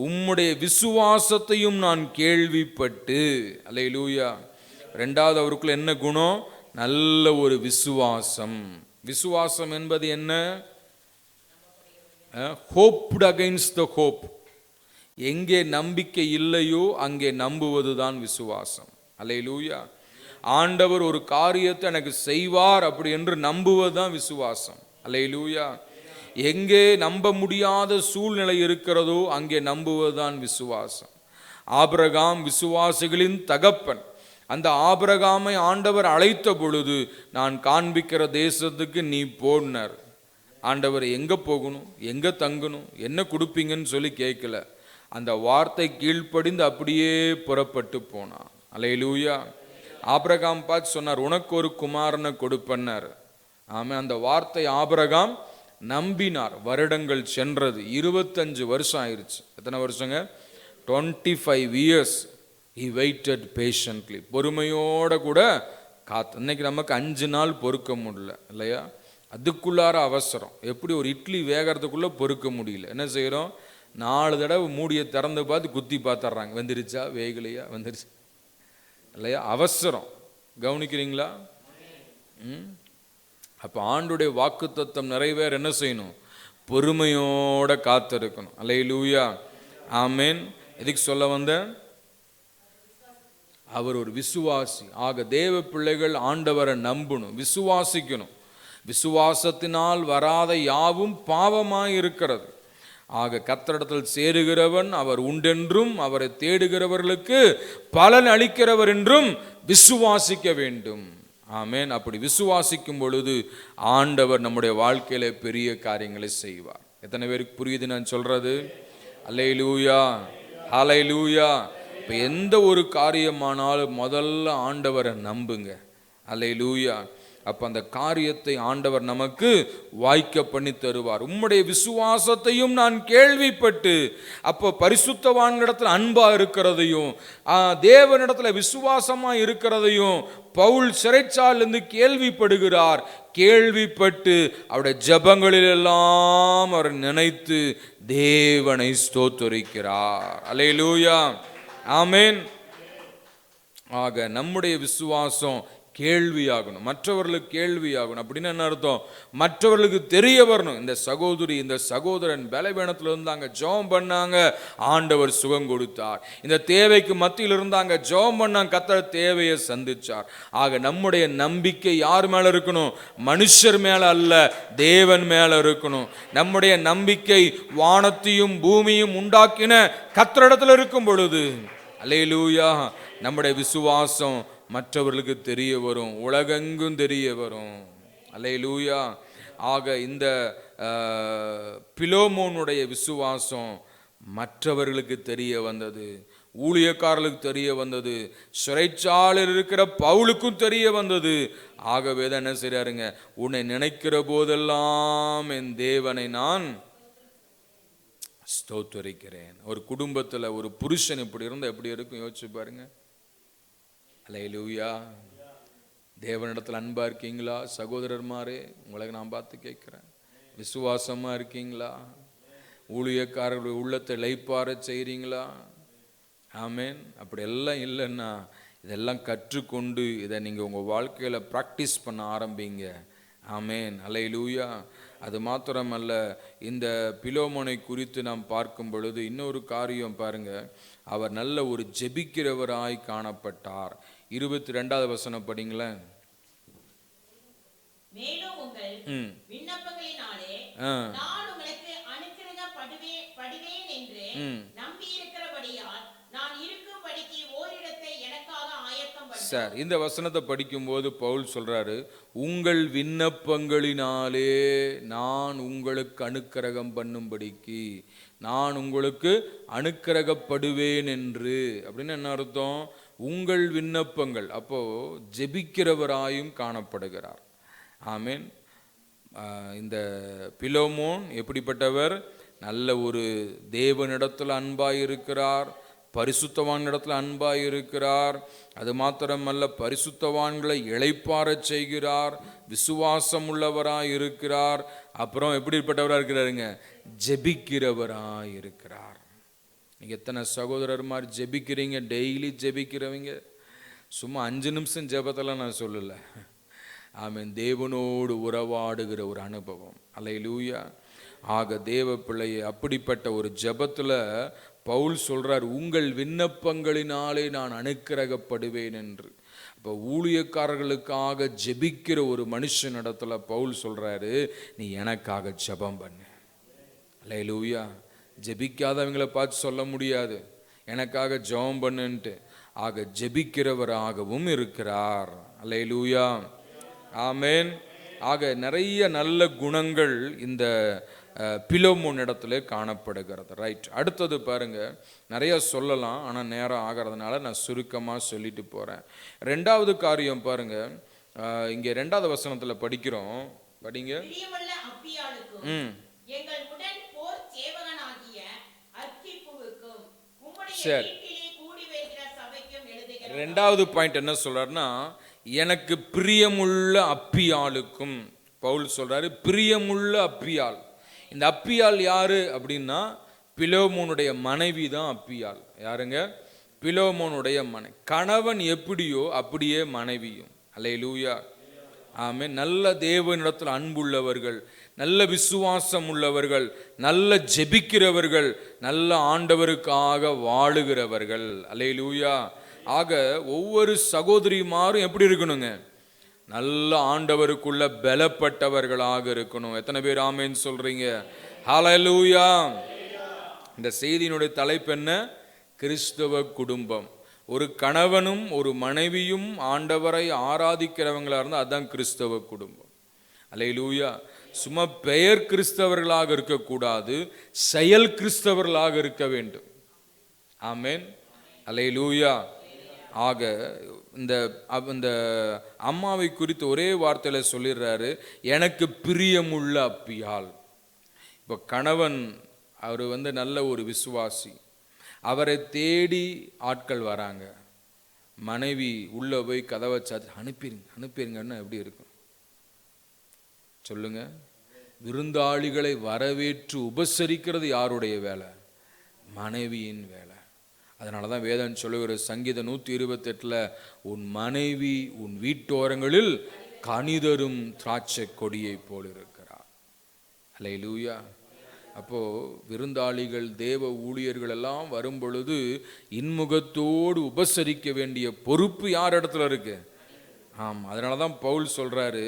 உம்முடைய விசுவாசத்தையும் நான் கேள்விப்பட்டு. அல்லேலூயா. ரெண்டாவது அவருக்குள்ள என்ன குணம்? நல்ல ஒரு விசுவாசம். விசுவாசம் என்பது என்ன? Hoped against the hope. எங்கே நம்பிக்கை இல்லையோ அங்கே நம்புவது தான் விசுவாசம். அல்லேலூயா. ஆண்டவர் ஒரு காரியத்தை எனக்கு செய்வார் அப்படி என்று நம்புவது தான் விசுவாசம். அல்லேலூயா. எங்கே நம்ப முடியாத சூழ்நிலை இருக்கிறதோ அங்கே நம்புவதுதான் விசுவாசம். ஆபிரகாம் விசுவாசிகளின் தகப்பன். அந்த ஆபிரகாமை ஆண்டவர் அழைத்த பொழுது, நான் காண்பிக்கிற தேசத்துக்கு நீ போனார். ஆண்டவர் எங்கே போகணும், எங்கே தங்கணும், என்ன கொடுப்பீங்கன்னு சொல்லி கேட்கல. அந்த வார்த்தை கீழ்ப்படிந்து அப்படியே புறப்பட்டு போனான். அல்லேலூயா. ஆபிரகாம் பார்த்து சொன்னார், உனக்கு ஒரு குமாரனை கொடுப்பன்னார். ஆமாம். அந்த வார்த்தை ஆபிரகாம் நம்பினார். வருடங்கள் சென்றது. 25 வருஷம் ஆயிடுச்சு. எத்தனை வருஷங்க? 25 years he waited patiently. பொறுமையோட கூட இன்னைக்கு நமக்கு 5 நாள் பொறுக்க முடியல இல்லையா? அதுக்குள்ளார அவசரம். எப்படி ஒரு இட்லி வேகிறதுக்குள்ளே பொறுக்க முடியல, என்ன செய்கிறோம்? 4 தடவை மூடியை திறந்து பார்த்து குத்தி பார்த்துட்றாங்க, வெந்துருச்சா வேகலையா, வந்துருச்சு இல்லையா? அவசரம். கவனிக்கிறீங்களா? அப்போ ஆண்டுடைய வாக்குத்தத்தம் நிறைவேற என்ன செய்யணும்? பொறுமையோட காத்திருக்கணும். அல்லேலூயா, ஆமென். எதுக்கு சொல்ல வந்தேன்? அவர் ஒரு விசுவாசி. ஆக தேவ பிள்ளைகள் ஆண்டவரை நம்பணும், விசுவாசிக்கணும். விசுவாசத்தினால் வராத யாவும் பாவமாய் இருக்கிறது. ஆக கர்த்தரிடத்தில் சேருகிறவன் அவர் உண்டென்றும் அவரை தேடுகிறவர்களுக்கு பலன் அளிக்கிறவர் என்றும் விசுவாசிக்க வேண்டும். ஆமென். அப்படி விசுவாசிக்கும் பொழுது ஆண்டவர் நம்முடைய வாழ்க்கையில பெரிய காரியங்களை செய்வார். எத்தனை பேருக்கு புரியுது நான் சொல்றது? அல்லேலூயா, ஹல்லேலூயா. இப்போ எந்த ஒரு காரியமானாலும் முதல்ல ஆண்டவரை நம்புங்க. அல்லேலூயா. அப்போ அந்த காரியத்தை ஆண்டவர் நமக்கு வாய்க்க பண்ணி தருவார். உம்முடைய விசுவாசத்தையும் நான் கேள்விப்பட்டு, அப்போ பரிசுத்தவான்களிடத்தில் அன்பா இருக்கிறதையும் தேவனிடத்தில் விசுவாசமா இருக்கிறதையும் பவுல் சிறைச்சாலிருந்து கேள்விப்படுகிறார். கேள்விப்பட்டு அவருடைய ஜெபங்களில் எல்லாம் அவர் நினைத்து தேவனை ஸ்தோத்திரிக்கிறார். அல்லேலூயா, ஆமென். ஆக நம்முடைய விசுவாசம் கேள்வியாகணும், மற்றவர்களுக்கு கேள்வியாகணும். அப்படின்னு என்ன அர்த்தம்? மற்றவர்களுக்கு தெரிய வரணும். இந்த சகோதரி, இந்த சகோதரன் பலவீனத்தில் இருந்தாங்க, ஜெபம் பண்ணாங்க, ஆண்டவர் சுகம் கொடுத்தார். இந்த தேவைக்கு மத்தியில் இருந்தாங்க, ஜெபம் பண்ணாங்க, கர்த்தர் தேவையை சந்திச்சார். ஆக நம்முடைய நம்பிக்கை யார் மேல இருக்கணும்? மனுஷர் மேல அல்ல, தேவன் மேல இருக்கணும். நம்முடைய நம்பிக்கை வானத்தையும் பூமியும் உண்டாக்கின கர்த்தரிடத்தில் இருக்கும் பொழுது, அல்லேலூயா, நம்முடைய விசுவாசம் மற்றவர்களுக்கு தெரிய வரும், உலகெங்கும் தெரிய வரும். அல்லேலூயா. ஆக இந்த பிலோமோனுடைய விசுவாசம் மற்றவர்களுக்கு தெரிய வந்தது, ஊழியக்காரர்களுக்கு தெரிய வந்தது, சிறைச்சாலையில் இருக்கிற பவுலுக்கும் தெரிய வந்தது. ஆகவே தான் என்ன செய்றாருங்க? உன்னை நினைக்கிற போதெல்லாம் என் தேவனை நான் ஸ்தோத்திரிக்கிறேன். ஒரு குடும்பத்தில் ஒரு புருஷன் இப்படி இருந்தால் எப்படி இருக்கும் யோசிச்சு பாருங்க. அல்லேலூயா. தேவனிடத்தில் அன்பா இருக்கீங்களா? சகோதரர்மாரே, உங்களை நான் பார்த்து கேட்குறேன், விசுவாசமா இருக்கீங்களா? ஊழியக்காரர்களுடைய உள்ளத்தை இளைப்பாற செய்கிறீங்களா? ஆமென். அப்படி எல்லாம் இல்லைன்னா இதெல்லாம் கற்றுக்கொண்டு இதை நீங்கள் உங்கள் வாழ்க்கையில் ப்ராக்டிஸ் பண்ண ஆரம்பிங்க. ஆமென். அல்லேலூயா. அது மாத்திரமல்ல, இந்த பிலோமோனை குறித்து நாம் பார்க்கும் பொழுது இன்னொரு காரியம் பாருங்க. அவர் நல்ல ஒரு ஜெபிக்கிறவராய் காணப்பட்டார். 22வது வசனம் படிங்களேன். மேலும் உங்கள் விண்ணப்பங்களினாலே நான் உங்களுக்கு அனுக்கிரகப்படுவேன் என்று நம்பி இருக்கிறபடியால் நான் இருக்கும்படிக்கு ஓரிடத்தை எனக்காக ஆயத்தம் பண்ணேன். சார், இந்த வசனத்தை படிக்கும்போது பவுல் சொல்றாரு, உங்கள் விண்ணப்பங்களினாலே நான் உங்களுக்கு அனுக்கிரகம் பண்ணும்படிக்கு நான் உங்களுக்கு அனுக்கிரகப்படுவேன் என்று. அப்படின்னு என்ன அர்த்தம்? உங்கள் விண்ணப்பங்கள். அப்போ ஜெபிக்கிறவராயும் காணப்படுகிறார். ஆமென். இந்த பிலோமோன் எப்படிப்பட்டவர்? நல்ல ஒரு தேவனிடத்தில் அன்பாய் இருக்கிறார், பரிசுத்தவான்களிடத்தில் அன்பாய் இருக்கிறார். அது மாத்திரமல்ல, பரிசுத்தவான்களை இளைப்பாற செய்கிறார், விசுவாசம் உள்ளவராய் இருக்கிறார். அப்புறம் எப்படிப்பட்டவராக இருக்கிறாருங்க? ஜெபிக்கிறவராய் இருக்கிறார். நீங்கள் எத்தனை சகோதரர்மார் ஜெபிக்கிறீங்க? டெய்லி ஜெபிக்கிறவங்க. சும்மா 5 நிமிஷம் ஜெபத்தெல்லாம் நான் சொல்லலை. ஆமென். தேவனோடு உறவாடுகிற ஒரு அனுபவம். அல்லேலூயா. ஆக தேவ பிள்ளையை அப்படிப்பட்ட ஒரு ஜெபத்தில் பவுல் சொல்றார், உங்கள் விண்ணப்பங்களினாலே நான் அனுக்கிரகப்படுவேன் என்று. இப்போ ஊழியக்காரர்களுக்காக ஜெபிக்கிற ஒரு மனுஷனிடத்துல பவுல் சொல்றாரு, நீ எனக்காக ஜெபம் பண்ணு. அல்லேலூயா. ஜெபிக்காதவங்களை பார்த்து சொல்ல முடியாது எனக்காக ஜெபம் பண்ணுன்ட்டு. ஆக ஜெபிக்கிறவராகவும் இருக்கிறார். அல்லேலூயா, ஆமென். ஆக நிறைய நல்ல குணங்கள் இந்த பிலோமோன் இடத்துல காணப்படுகிறது. ரைட். அடுத்தது பாருங்க, நிறைய சொல்லலாம், ஆனால் நேரம் ஆகிறதுனால நான் சுருக்கமாக சொல்லிட்டு போகிறேன். 2வது காரியம் பாருங்க, இங்கே 2வது வசனத்தில் படிக்கிறோம், படிங்க. சரி, 2வது பாயிண்ட் என்ன சொல்றாருன்னா, எனக்கு பிரியமுள்ள அப்பியாளுக்கும். பவுல் சொல்றாரு பிரியமுள்ள அப்பியாள். இந்த அப்பியாள் யாரு அப்படின்னா பிலோமோனுடைய மனைவி தான் அப்பியாள். யாருங்க? பிலோமோனுடைய மனைவி. கணவன் எப்படியோ அப்படியே மனைவியும். அல்லேலூயா, ஆமென். நல்ல தேவனிடத்தில் அன்புள்ளவர்கள், நல்ல விசுவாசம் உள்ளவர்கள், நல்ல ஜெபிக்கிறவர்கள், நல்ல ஆண்டவருக்காக வாழுகிறவர்கள். அல்லேலூயா. ஆக ஒவ்வொரு சகோதரிமாரும் எப்படி இருக்கணுங்க? நல்ல ஆண்டவருக்குள்ள பலப்பட்டவர்களாக இருக்கணும். எத்தனை பேர் ஆமென் சொல்றீங்க? ஹல்லேலூயா. இந்த செய்தியினுடைய தலைப்பு என்ன? கிறிஸ்தவ குடும்பம். ஒரு கணவனும் ஒரு மனைவியும் ஆண்டவரை ஆராதிக்கிறவங்களா இருந்தால் அதுதான் கிறிஸ்தவ குடும்பம். அல்லேலூயா. சும்மா பெயர் கிறிஸ்தவர்களாக இருக்கக்கூடாது, செயல் கிறிஸ்தவர்களாக இருக்க வேண்டும். ஆமென், அல்லேலூயா. ஆக இந்த அம்மாவை குறித்து ஒரே வார்த்தையில் சொல்லிடுறாரு, எனக்கு பிரியமுள்ள அப்பியாள். இப்போ கணவன் அவர் நல்ல ஒரு விசுவாசி, அவரை தேடி ஆட்கள் வராங்க. மனைவி உள்ள போய் கதவை சாத்தி அனுப்பிடுங்கன்னா எப்படி இருக்கும் சொல்லுங்க? விருந்தாளிகளை வரவேற்று உபசரிக்கிறது யாருடைய வேலை? மனைவியின் வேலை. அதனால தான் வேதம் சொல்லுகிற சங்கீதம் 128 உன் மனைவி உன் வீட்டோரங்களில் கனிதரும் திராட்சை கொடியை போல் இருக்கிறார். அல்லேலூயா. அப்போ விருந்தாளிகள் தேவ ஊழியர்கள் எல்லாம் வரும் பொழுது இன்முகத்தோடு உபசரிக்க வேண்டிய பொறுப்பு யார் இடத்துல இருக்கு? ஆம். அதனால தான் பவுல் சொல்றாரு,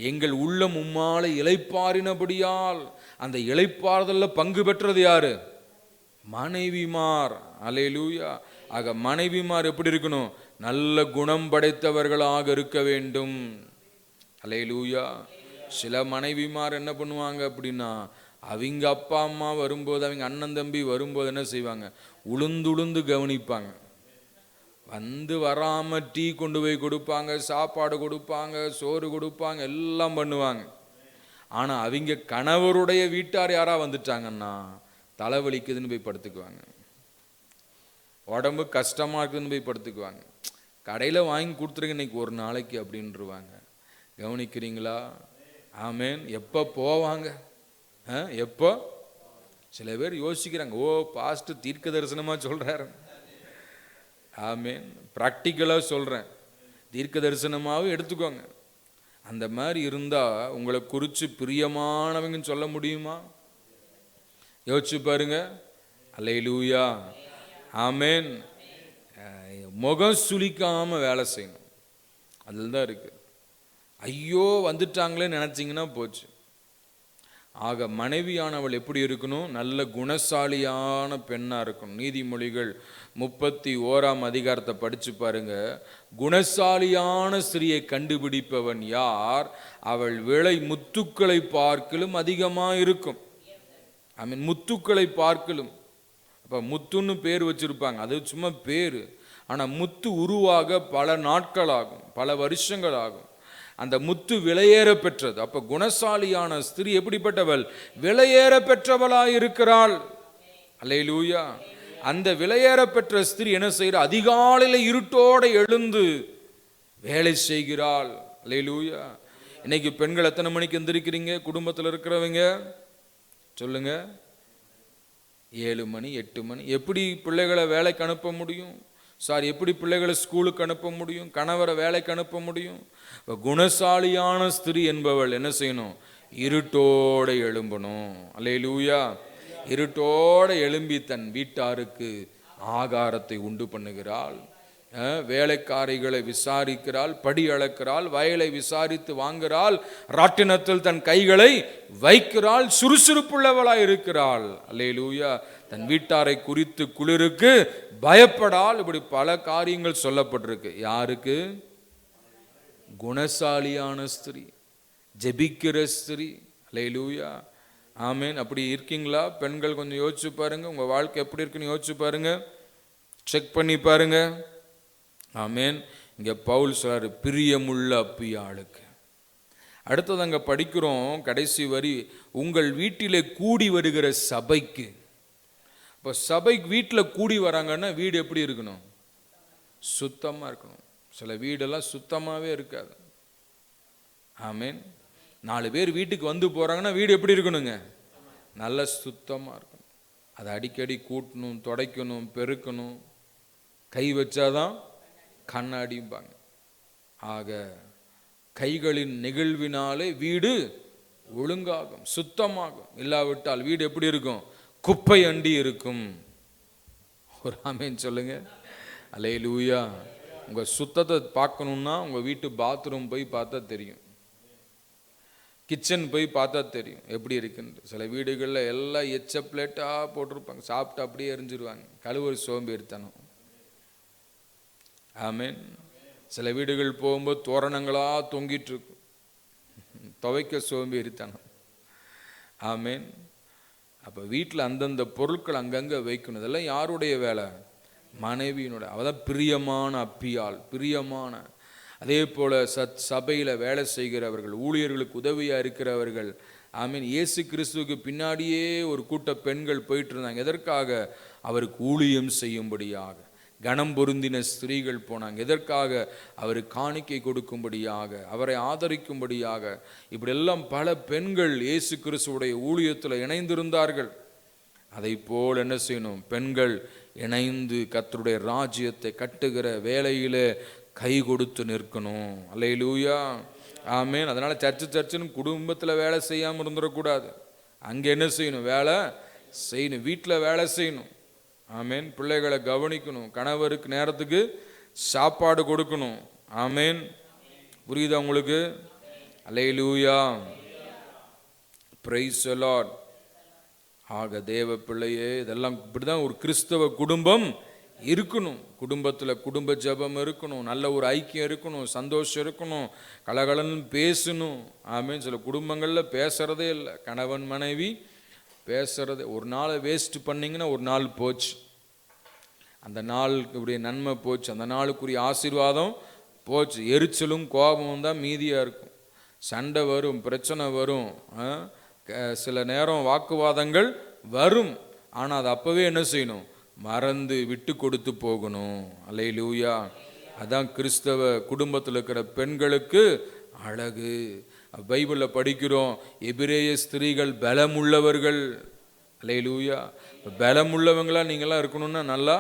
எங்கள் உள்ளம் உம்மாலை இளைப்பாறினபடியால். அந்த இளைப்பாறுதல்ல பங்கு பெற்றது யாரு? மனைவிமார். அல்லேலூயா. ஆக மனைவிமார் எப்படி இருக்கணும்? நல்ல குணம் படைத்தவர்களாக இருக்க வேண்டும். அல்லேலூயா. சில மனைவிமார் என்ன பண்ணுவாங்க அப்படின்னா, அவங்க அப்பா அம்மா வரும்போது, அவங்க அண்ணன் தம்பி வரும்போது என்ன செய்வாங்க? உளுந்து கவனிப்பாங்க. வராம டீ கொண்டு போய் கொடுப்பாங்க, சாப்பாடு கொடுப்பாங்க, சோறு கொடுப்பாங்க, எல்லாம் பண்ணுவாங்க. ஆனா அவங்க கணவருடைய வீட்டார் யாரா வந்துட்டாங்கன்னா தலைவலிக்குதுன்னு போய் படுத்துக்குவாங்க, உடம்பு கஷ்டமா இருக்குதுன்னு போய் படுத்துக்குவாங்க. கடையில் வாங்கி கொடுத்துருங்க இன்னைக்கு ஒரு நாளைக்கு அப்படின்ட்டுருவாங்க. கவனிக்கிறீங்களா? ஆமேன். எப்போ போவாங்க? எப்போ? சில பேர் யோசிக்கிறாங்க, ஓ பாஸ்ட் தீர்க்க தரிசனமா சொல்றாரு. ஆமேன். ப்ராக்டிக்கலாக சொல்கிறேன், தீர்க்க தரிசனமாகவும் எடுத்துக்கோங்க. அந்த மாதிரி இருந்தால் உங்களை குறித்து பிரியமானவங்கன்னு சொல்ல முடியுமா? யோசிச்சு பாருங்க. அல்லேலூயா, ஆமேன். முகம் சுளிக்காமல் வேலை செய்யணும், அதில் தான் இருக்குது. ஐயோ வந்துட்டாங்களே நினச்சிங்கன்னா போச்சு. ஆக மனைவியானவள் எப்படி இருக்கணும்? நல்ல குணசாலியான பெண்ணாக இருக்கணும். நீதிமொழிகள் 31 படித்து பாருங்க. குணசாலியான ஸ்திரியை கண்டுபிடிப்பவன் யார்? அவள் விலை முத்துக்களை பார்க்கலும் அதிகமாக இருக்கும். ஐ மீன் முத்துக்களை பார்க்கலும். அப்போ முத்துன்னு பேர் வச்சுருப்பாங்க, அது சும்மா பேர். ஆனால் முத்து உருவாக பல நாட்கள் ஆகும், பல வருஷங்கள் ஆகும். அந்த முத்து விலையேற பெற்றது. அப்ப குணசாலியான ஸ்திரீ எப்படிப்பட்டவள்? விலையேற பெற்றவளாய் இருக்கிறாள். அல்லேலூயா. அந்த விலையேற பெற்ற ஸ்திரீ என்ன செய்யற? அதிகாலையில இருட்டோட எழுந்து வேலை செய்கிறாள். அல்லேலூயா. இன்னைக்கு பெண்கள் எத்தனை மணிக்கு எந்திரிக்கிறீங்க? குடும்பத்தில் இருக்கிறவங்க சொல்லுங்க. 7 மணி 8 மணி. எப்படி பிள்ளைகளை வேலைக்கு அனுப்ப முடியும்? எப்படி பிள்ளைகளை ஸ்கூலுக்கு அனுப்ப முடியும்? கணவரை வேலைக்கு அனுப்ப முடியும்? குணசாலியான ஸ்திரீ என்பவள் என்ன செய்யணும்? இருட்டோட எழும்பணும். அல்லேலூயா. இருட்டோட எழும்பி தன் வீட்டாருக்கு ஆகாரத்தை உண்டு பண்ணுகிறாள். வேலைக்காரிகளை விசாரிக்கிறாள், படி அளக்கிறாள், வயலை விசாரித்து வாங்குகிறாள், ராட்டினத்தில் தன் கைகளை வைக்கிறாள், சுறுசுறுப்புள்ளவளாய் இருக்கிறாள். அல்லேலூயா. தன் வீட்டாரை குறித்து குளிருக்கு பயப்படால். இப்படி பல காரியங்கள் சொல்லப்பட்டிருக்கு. யாருக்கு? குணசாலியான ஸ்திரீ, ஜெபிக்கிற ஸ்திரீ. அல்லேலூயா, ஆமேன். அப்படி இருக்கீங்களா பெண்கள்? கொஞ்சம் யோசிச்சு பாருங்க, உங்க வாழ்க்கை எப்படி இருக்குன்னு யோசிச்சு பாருங்க, செக் பண்ணி பாருங்க. ஆமேன். இங்க பவுல் சொல்றாரு, பிரியமுள்ள அப்பியாளுக்கு. அடுத்தது அங்க படிக்கிறோம் கடைசி வரி, உங்கள் வீட்டிலே கூடி வருகிற சபைக்கு. இப்போ சபைக்கு வீட்டில் கூடி வராங்கன்னா வீடு எப்படி இருக்கணும்? சுத்தமாக இருக்கணும். சில வீடெல்லாம் சுத்தமாகவே இருக்காது. ஆமீன். 4 பேர் வீட்டுக்கு வந்து போகிறாங்கன்னா வீடு எப்படி இருக்கணுங்க? நல்ல சுத்தமாக இருக்கணும். அதை அடிக்கடி கூட்டணும், துடைக்கணும், பெருக்கணும். கை வச்சாதான் கண்ணாடிம்பாங்க. ஆக கைகளின் நெகிழ்வினாலே வீடு ஒழுங்காகும், சுத்தமாகும். இல்லாவிட்டால் வீடு எப்படி இருக்கும்? குப்பை அண்டி இருக்கும். ஒரு ஆமீன் சொல்லுங்க. அல்லேலூயா. உங்கள் சுத்தத்தை பார்க்கணுன்னா உங்கள் வீட்டு பாத்ரூம் போய் பார்த்தா தெரியும், கிச்சன் போய் பார்த்தா தெரியும் எப்படி இருக்குன்னு. சில வீடுகளில் எல்லாம் எச்ச பிளேட்டாக போட்டிருப்பாங்க, சாப்பிட்டு அப்படியே எரிஞ்சிருவாங்க. கழுவ சோம்பேறித்தனம். ஆமீன். சில வீடுகள் போகும்போது தோரணங்களாக தொங்கிட்டு இருக்கும், துவைக்க சோம்பேறித்தனம். ஆமீன். அப்போ வீட்டில் அந்தந்த பொருட்கள் அங்கங்கே வைக்கணும். இதெல்லாம் யாருடைய வேலை? மனைவியினுடைய. அவதான் பிரியமான அப்பியாள், பிரியமான. அதே போல் சபையில் வேலை செய்கிறவர்கள், ஊழியர்களுக்கு உதவியாக இருக்கிறவர்கள். ஆமீன். இயேசு கிறிஸ்துவுக்கு பின்னாடியே ஒரு கூட்ட பெண்கள் போயிட்டு இருந்தாங்க. எதற்காக? அவருக்கு ஊழியம் செய்யும்படியாக. கனம் பொருந்தின ஸ்திரீகள் போனாங்க. எதற்காக? அவருக்கு காணிக்கை கொடுக்கும்படியாக, அவரை ஆதரிக்கும்படியாக. இப்படியெல்லாம் பல பெண்கள் இயேசு கிறிஸ்துவுடைய ஊழியத்தில் இணைந்திருந்தார்கள். அதை போல் என்ன செய்யணும்? பெண்கள் இணைந்து கர்த்தருடைய ராஜ்யத்தை கட்டுகிற வேலையில் கை கொடுத்து நிற்கணும். அல்லேலூயா. ஆமீன். அதனால் சர்ச்சுன்னு குடும்பத்தில் வேலை செய்யாமல் இருந்துடக்கூடாது. அங்கே என்ன செய்யணும்? வேலை செய்யணும். வீட்டில் வேலை செய்யணும். ஆமீன். பிள்ளைகளை கவனிக்கணும். கணவருக்கு நேரத்துக்கு சாப்பாடு கொடுக்கணும். ஆமீன். புரியுதா உங்களுக்கு? அல்லேலூயா. Praise the lord. ஆக தேவ பிள்ளையே, இதெல்லாம் இப்படிதான் ஒரு கிறிஸ்தவ குடும்பம் இருக்கணும். குடும்பத்தில் குடும்ப ஜெபம் இருக்கணும், நல்ல ஒரு ஐக்கியம் இருக்கணும், சந்தோஷம் இருக்கணும், கலகலன்னு பேசணும். ஆமீன். சில குடும்பங்களில் பேசுறதே இல்லை, கணவன் மனைவி பேசுறது. ஒரு நாளை வேஸ்ட் பண்ணிங்கன்னா ஒரு நாள் போச்சு, அந்த நாளுக்குரிய நன்மை போச்சு, அந்த நாளுக்குரிய ஆசீர்வாதம் போச்சு. எரிச்சலும் கோபமும் தான் மீதியாக இருக்கும். சண்டை வரும், பிரச்சனை வரும், சில நேரம் வாக்குவாதங்கள் வரும். ஆனால் அது அப்போவே என்ன செய்யணும்? மறந்து விட்டு கொடுத்து போகணும். அல்லேலூயா. அதான் கிறிஸ்தவ குடும்பத்தில் இருக்கிற பெண்களுக்கு அழகு. பைபிளில் படிக்கிறோம், எபிரேய ஸ்திரீகள் பலமுள்ளவர்கள். அல்லேலூயா. பலமுள்ளவங்களா நீங்களாம் இருக்கணும்னா நல்லா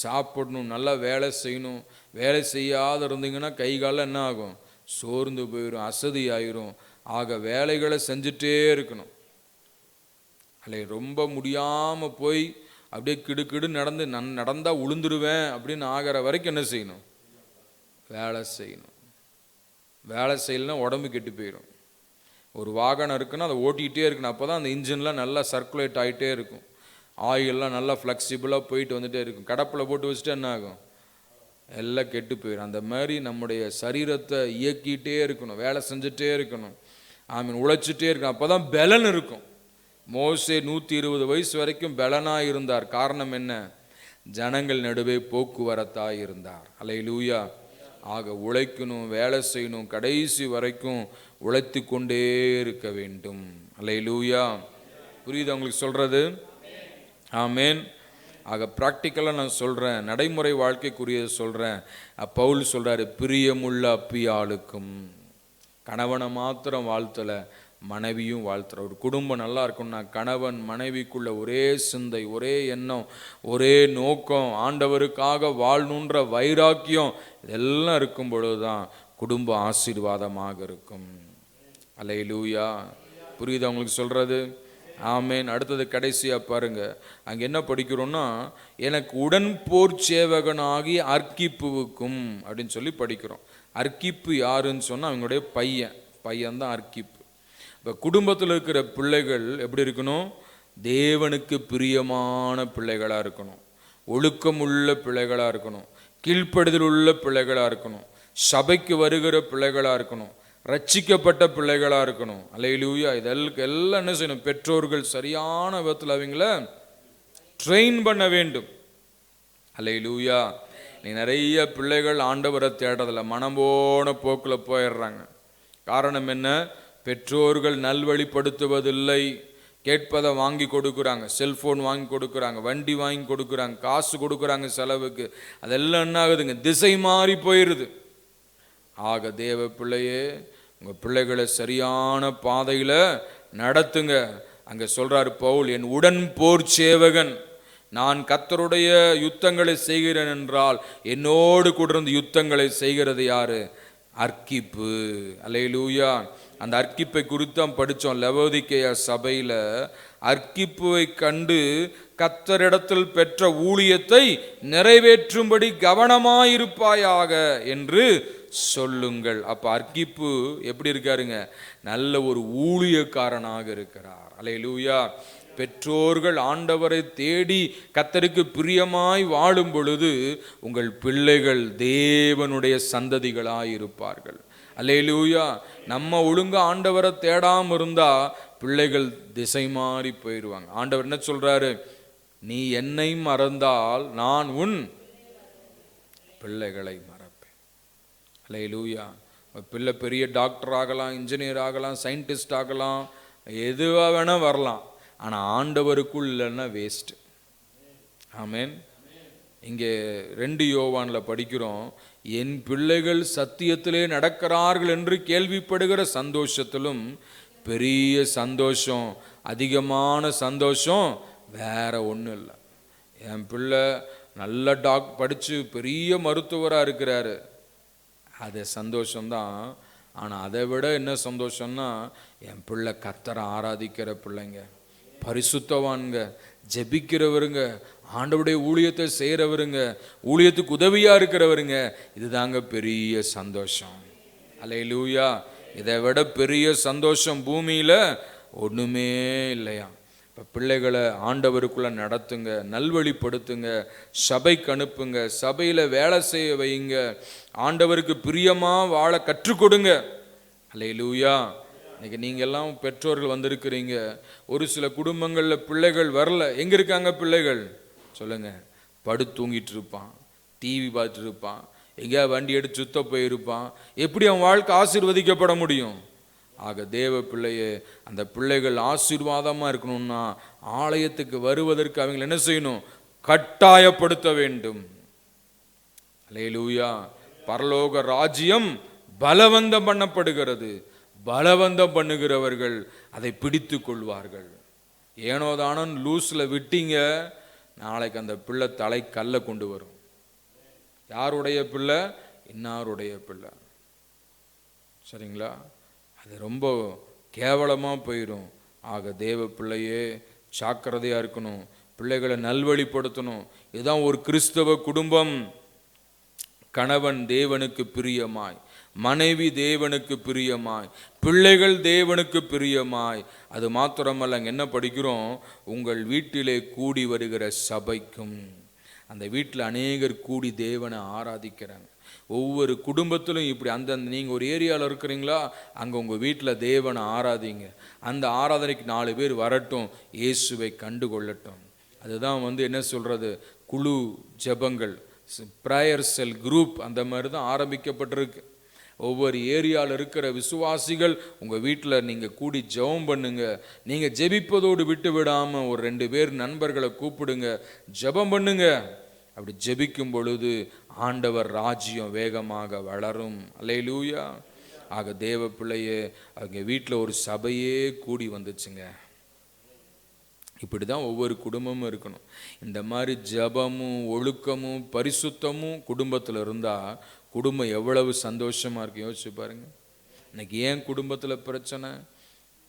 சாப்பிடணும், நல்லா வேலை செய்யணும். வேலை செய்யாத இருந்தீங்கன்னா கை காலில் என்ன ஆகும்? சோர்ந்து போயிடும், அசதி ஆயிரும். ஆக வேலைகளை செஞ்சுட்டே இருக்கணும். அல்ல ரொம்ப முடியாமல் போய் அப்படியே கிடுக்கிடு நடந்தால் உளுந்துருவேன் அப்படின்னு ஆகிற வரைக்கும் என்ன செய்யணும்? வேலை செய்யணும். வேலை செய்யலைன்னா உடம்பு கெட்டு போயிடும். ஒரு வாகனம் இருக்குன்னா அதை ஓட்டிகிட்டே இருக்கணும். அப்போ தான் அந்த இன்ஜின்லாம் நல்லா சர்க்குலேட் ஆகிட்டே இருக்கும், ஆயிலெலாம் நல்லா ஃப்ளெக்சிபிளாக போயிட்டு வந்துகிட்டே இருக்கும். கடப்பில் போட்டு வச்சுட்டு என்ன ஆகும்? எல்லாம் கெட்டு போயிடும். அந்த மாதிரி நம்முடைய சரீரத்தை இயக்கிட்டே இருக்கணும், வேலை செஞ்சுட்டே இருக்கணும். ஆமீன். உழைச்சிட்டே இருக்கணும். அப்போ தான் பலன் இருக்கும். மோசே 120 வயசு வரைக்கும் பலனாக இருந்தார். காரணம் என்ன? ஜனங்கள் நடுவே போக்குவரத்தாக இருந்தார். அல்லேலூயா. ஆக உழைக்கணும், வேலை செய்யணும், கடைசி வரைக்கும் உழைத்து கொண்டே இருக்க வேண்டும். அல்லேலூயா. புரியுது உங்களுக்கு சொல்கிறது? ஆமேன். ஆக ப்ராக்டிக்கலாக நான் சொல்கிறேன், நடைமுறை வாழ்க்கைக்குரியதை சொல்கிறேன். பவுல் சொல்கிறாரு, பிரியமுள்ள அப்பியாளுக்கும். கணவனை மாத்திரம் வாழ்த்தலை, மனைவியும் வாழ்த்துற. ஒரு குடும்பம் நல்லா இருக்கும்னா கணவன் மனைவிக்குள்ள ஒரே சிந்தை, ஒரே எண்ணம், ஒரே நோக்கம், ஆண்டவருக்காக வாழணுன்ற வைராக்கியம், இதெல்லாம் இருக்கும் பொழுது தான் குடும்பம் ஆசீர்வாதமாக இருக்கும். அல்லேலூயா. புரியுது அவங்களுக்கு சொல்கிறது? ஆமேன். அடுத்தது கடைசியாக பாருங்க, அங்கே என்ன படிக்கிறோன்னா, எனக்கு உடன் போர் சேவகனாகி அர்க்கிப்புவுக்கும் அப்படின்னு சொல்லி படிக்கிறோம். அர்க்கிப்பு யாருன்னு சொன்னால் அவங்களுடைய பையன்தான் அர்க்கிப்பு. இப்போ குடும்பத்தில் இருக்கிற பிள்ளைகள் எப்படி இருக்கணும்? தேவனுக்கு பிரியமான பிள்ளைகளாக இருக்கணும், ஒழுக்கமுள்ள பிள்ளைகளாக இருக்கணும், கீழ்ப்படுதல் உள்ள பிள்ளைகளாக இருக்கணும், சபைக்கு வருகிற பிள்ளைகளாக இருக்கணும், ரட்சிக்கப்பட்ட பிள்ளைகளாக இருக்கணும். அல்லேலூயா. இதெல்லாம் என்ன செய்யணும்? பெற்றோர்கள் சரியான விதத்தில் அவங்கள ட்ரெயின் பண்ண வேண்டும். அல்லேலூயா. நீ நிறைய பிள்ளைகள் ஆண்டவரை தேடுறதில்ல, மனம் போன போக்கில் போயிடுறாங்க. காரணம் என்ன? பெற்றோர்கள் நல்வழிப்படுத்துவதில்லை, கேட்பதை வாங்கி கொடுக்குறாங்க, செல்ஃபோன் வாங்கி கொடுக்குறாங்க, வண்டி வாங்கி கொடுக்குறாங்க, காசு கொடுக்குறாங்க செலவுக்கு. அதெல்லாம் என்ன ஆகுதுங்க? திசை மாறி போயிடுது. ஆக தேவ பிள்ளையே, உங்கள் பிள்ளைகளை சரியான பாதையில் நடத்துங்க. அங்கே சொல்கிறார் பவுல், என் உடன் போர் சேவகன், நான் கர்த்தருடைய யுத்தங்களை செய்கிறேன் என்றால் என்னோடு கூட இருந்து யுத்தங்களை செய்கிறது யாரு? அர்க்கிப்பு. அல்லேலூயா. அந்த அர்க்கிப்பை குறித்து படித்தோம் லவோதிக்கேயா சபையில். அர்க்கிப்புவை கண்டு கர்த்தரிடத்தில் பெற்ற ஊழியத்தை நிறைவேற்றும்படி கவனமாயிருப்பாயாக என்று சொல்லுங்கள். அப்ப அர்க்கிப்பு எப்படி இருக்காருங்க? நல்ல ஒரு ஊழியக்காரனாக இருக்கிறார். அல்லேலூயா. பெற்றோர்கள் ஆண்டவரை தேடி கர்த்தருக்கு பிரியமாய் வாழும் பொழுது உங்கள் பிள்ளைகள் தேவனுடைய சந்ததிகளாய் இருப்பார்கள். அல்லேலூயா. நம்ம ஒழுங்கா ஆண்டவரை தேடாம இருந்தா பிள்ளைகள் திசை மாறி போயிடுவாங்க. ஆண்டவர் என்ன சொல்றாரு? நீ என்னை மறந்தால் நான் உன் பிள்ளைகளை மறப்பேன். அல்லேலூயா. பிள்ளை பெரிய டாக்டர் ஆகலாம், இன்ஜினியர் ஆகலாம், சயின்டிஸ்ட் ஆகலாம், எதுவாக வேணா வரலாம். ஆனால் ஆண்டவருக்குள் இல்லைன்னா வேஸ்ட். ஆமேன். இங்கே 2 யோவானில் படிக்கிறோம், என் பிள்ளைகள் சத்தியத்திலே நடக்கிறார்கள் என்று கேள்விப்படுகிற சந்தோஷத்திலும் பெரிய சந்தோஷம், அதிகமான சந்தோஷம் வேற ஒன்றும் இல்லை. என் பிள்ளை நல்ல படித்து பெரிய மருத்துவராக இருக்கிறாரு, அது சந்தோஷம்தான். ஆனால் அதை விட என்ன சந்தோஷம்னா, என் பிள்ளை கர்த்தரை ஆராதிக்கிற பிள்ளைங்க, பரிசுத்தவான்க, ஜெபிக்கிறவருங்க, ஆண்டவருடைய ஊழியத்தை செய்கிறவருங்க, ஊழியத்துக்கு உதவியாக இருக்கிறவருங்க, இதுதாங்க பெரிய சந்தோஷம். அல்லேலூயா. இதை விட பெரிய சந்தோஷம் பூமியில் ஒன்றுமே இல்லையா. இப்போ பிள்ளைகளை ஆண்டவருக்குள்ளே நடத்துங்க, நல்வழிப்படுத்துங்க, சபைக்கு அனுப்புங்க, சபையில் வேலை செய்ய வைங்க, ஆண்டவருக்கு பிரியமாக வாழ கற்றுக் கொடுங்க. அல்லேலூயா. இன்னைக்கு நீங்கள் எல்லாம் பெற்றோர்கள் வந்திருக்கிறீங்க. ஒரு சில குடும்பங்களில் பிள்ளைகள் வரல. எங்கே இருக்காங்க பிள்ளைகள்? சொல்லுங்க. படுத்து தூங்கிட்டு இருப்பான், டிவி பார்த்துட்டு இருப்பான், எங்கேயா வண்டி எடுத்து சுத்த போயிருப்பான். எப்படி அவன் வாழ்க்கை ஆசீர்வதிக்கப்பட முடியும்? ஆக தேவ பிள்ளையே, அந்த பிள்ளைகள் ஆசீர்வாதமாக இருக்கணும்னா ஆலயத்துக்கு வருவதற்கு அவங்க என்ன செய்யணும்? கட்டாயப்படுத்த வேண்டும். அல்லேலூயா. பரலோக ராஜ்யம் பலவந்தம் பண்ணப்படுகிறது. பலவந்தம் பண்ணுகிறவர்கள் அதை பிடித்து கொள்வார்கள். ஏனோதானோ லூஸில் விட்டீங்க, நாளைக்கு அந்த பிள்ளை தலை கல்லை கொண்டு வரும். யாருடைய பிள்ளை? இன்னாருடைய பிள்ளை. சரிங்களா? அது ரொம்ப கேவலமாக போயிடும். ஆக தேவ பிள்ளையே ஜாக்கிரதையாக இருக்கணும், பிள்ளைகளை நல்வழிப்படுத்தணும். இதுதான் ஒரு கிறிஸ்தவ குடும்பம். கணவன் தேவனுக்கு பிரியமாய், மனைவி தேவனுக்கு பிரியமாய், பிள்ளைகள் தேவனுக்கு பிரியமாய். அது மாத்திரமல்ல, அங்கே என்ன படிக்கிறோம்? உங்கள் வீட்டிலே கூடி வருகிற சபைக்கும். அந்த வீட்டில் அநேகர் கூடி தேவனை ஆராதிக்கிறாங்க. ஒவ்வொரு குடும்பத்திலும் இப்படி அந்தந்த நீங்கள் ஒரு ஏரியாவில் இருக்கிறீங்களா, அங்கே உங்கள் வீட்டில் தேவனை ஆராதிங்க. அந்த ஆராதனைக்கு 4 பேர் வரட்டும், இயேசுவை கண்டு கொள்ளட்டும். அதுதான் என்ன சொல்கிறது? குழு ஜெபங்கள், ப்ரேயர் செல் குரூப், அந்த மாதிரி தான் ஆரம்பிக்கப்பட்டிருக்கு. ஒவ்வொரு ஏரியாவில் இருக்கிற விசுவாசிகள் உங்கள் வீட்டில் நீங்கள் கூடி ஜெபம் பண்ணுங்க. நீங்கள் ஜெபிப்பதோடு விட்டு விடாமல் ஒரு 2 பேர் நண்பர்களை கூப்பிடுங்க, ஜெபம் பண்ணுங்க. அப்படி ஜெபிக்கும் பொழுது ஆண்டவர் ராஜ்யம் வேகமாக வளரும். அல்லேலூயா. ஆக தேவ பிள்ளையே, அவங்க வீட்டில் ஒரு சபையே கூடி வந்துச்சுங்க. இப்படி தான் ஒவ்வொரு குடும்பமும் இருக்கணும். இந்த மாதிரி ஜபமும் ஒழுக்கமும் பரிசுத்தமும் குடும்பத்தில் இருந்தால் குடும்பம் எவ்வளவு சந்தோஷமாக இருக்கு யோசிச்சு பாருங்க. இன்னைக்கு ஏன் குடும்பத்தில் பிரச்சனை?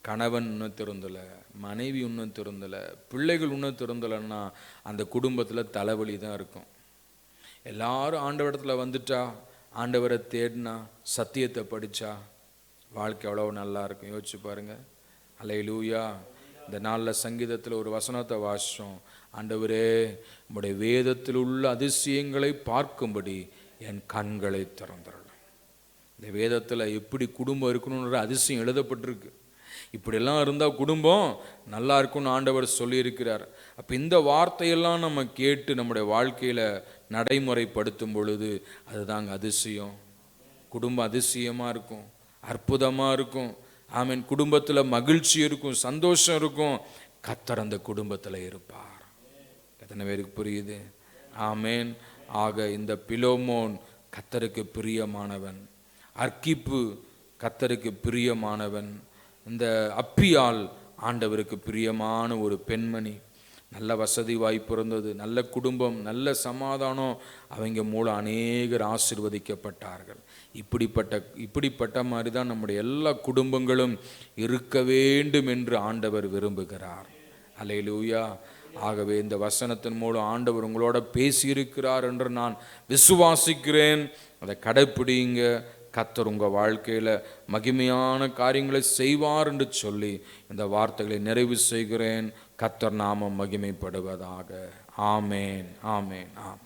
கணவன் இன்னும் திருந்தலை, மனைவி இன்னும் திருந்தலை, பிள்ளைகள் இன்னும் திருந்தலைன்னா அந்த குடும்பத்தில் தலைவலி தான் இருக்கும். எல்லாரும் ஆண்டவரிடத்தில் வந்துட்டா, ஆண்டவரை தேடினா, சத்தியத்தை படித்தா வாழ்க்கை எவ்வளோ நல்லா இருக்கும் யோசிச்சு பாருங்க. அல்லேலூயா. இந்த நாளில் சங்கீதத்தில் ஒரு வசனத்தை வாசித்தோம். ஆண்டவரே, உம்முடைய வேதத்தில் உள்ள அதிசயங்களை பார்க்கும்படி என் கண்களை திறந்துடலாம். இந்த வேதத்தில் எப்படி குடும்பம் இருக்கணுன்ற அதிசயம் எழுதப்பட்டிருக்கு. இப்படியெல்லாம் இருந்தால் குடும்பம் நல்லா இருக்கும்னு ஆண்டவர் சொல்லியிருக்கிறார். அப்போ இந்த வார்த்தையெல்லாம் நம்ம கேட்டு நம்முடைய வாழ்க்கையில் நடைமுறைப்படுத்தும் பொழுது அதுதாங்க அதிசயம். குடும்பம் அதிசயமாக இருக்கும், அற்புதமாக இருக்கும். ஆமீன். குடும்பத்தில் மகிழ்ச்சி இருக்கும், சந்தோஷம் இருக்கும், கர்த்தர் அந்த குடும்பத்தில் இருப்பார். எத்தனை பேருக்கு புரியுது? ஆமேன். ஆக இந்த பிலோமோன் கர்த்தருக்கு பிரியமானவன், அர்க்கிப்பு கர்த்தருக்கு பிரியமானவன், இந்த அப்பியாள் ஆண்டவருக்கு பிரியமான ஒரு பெண்மணி. நல்ல வசதி வாய்ப்பு இருந்தது, நல்ல குடும்பம், நல்ல சமாதானம். அவங்க மூலம் அநேகர் ஆசீர்வதிக்கப்பட்டார்கள். இப்படிப்பட்ட மாதிரி தான் நம்முடைய எல்லா குடும்பங்களும் இருக்க வேண்டும் என்று ஆண்டவர் விரும்புகிறார். அல்லேலூயா. ஆகவே இந்த வசனத்தின் மூலம் ஆண்டவர் உங்களோட பேசியிருக்கிறார் என்று நான் விசுவாசிக்கிறேன். அதை கடைப்பிடிங்க. கர்த்தர் உங்கள் வாழ்க்கையில் மகிமையான காரியங்களை செய்வார் என்று சொல்லி இந்த வார்த்தைகளை நிறைவு செய்கிறேன். கர்த்தர் நாமம் மகிமைப்படுவதாக. ஆமேன், ஆமேன், ஆமேன்.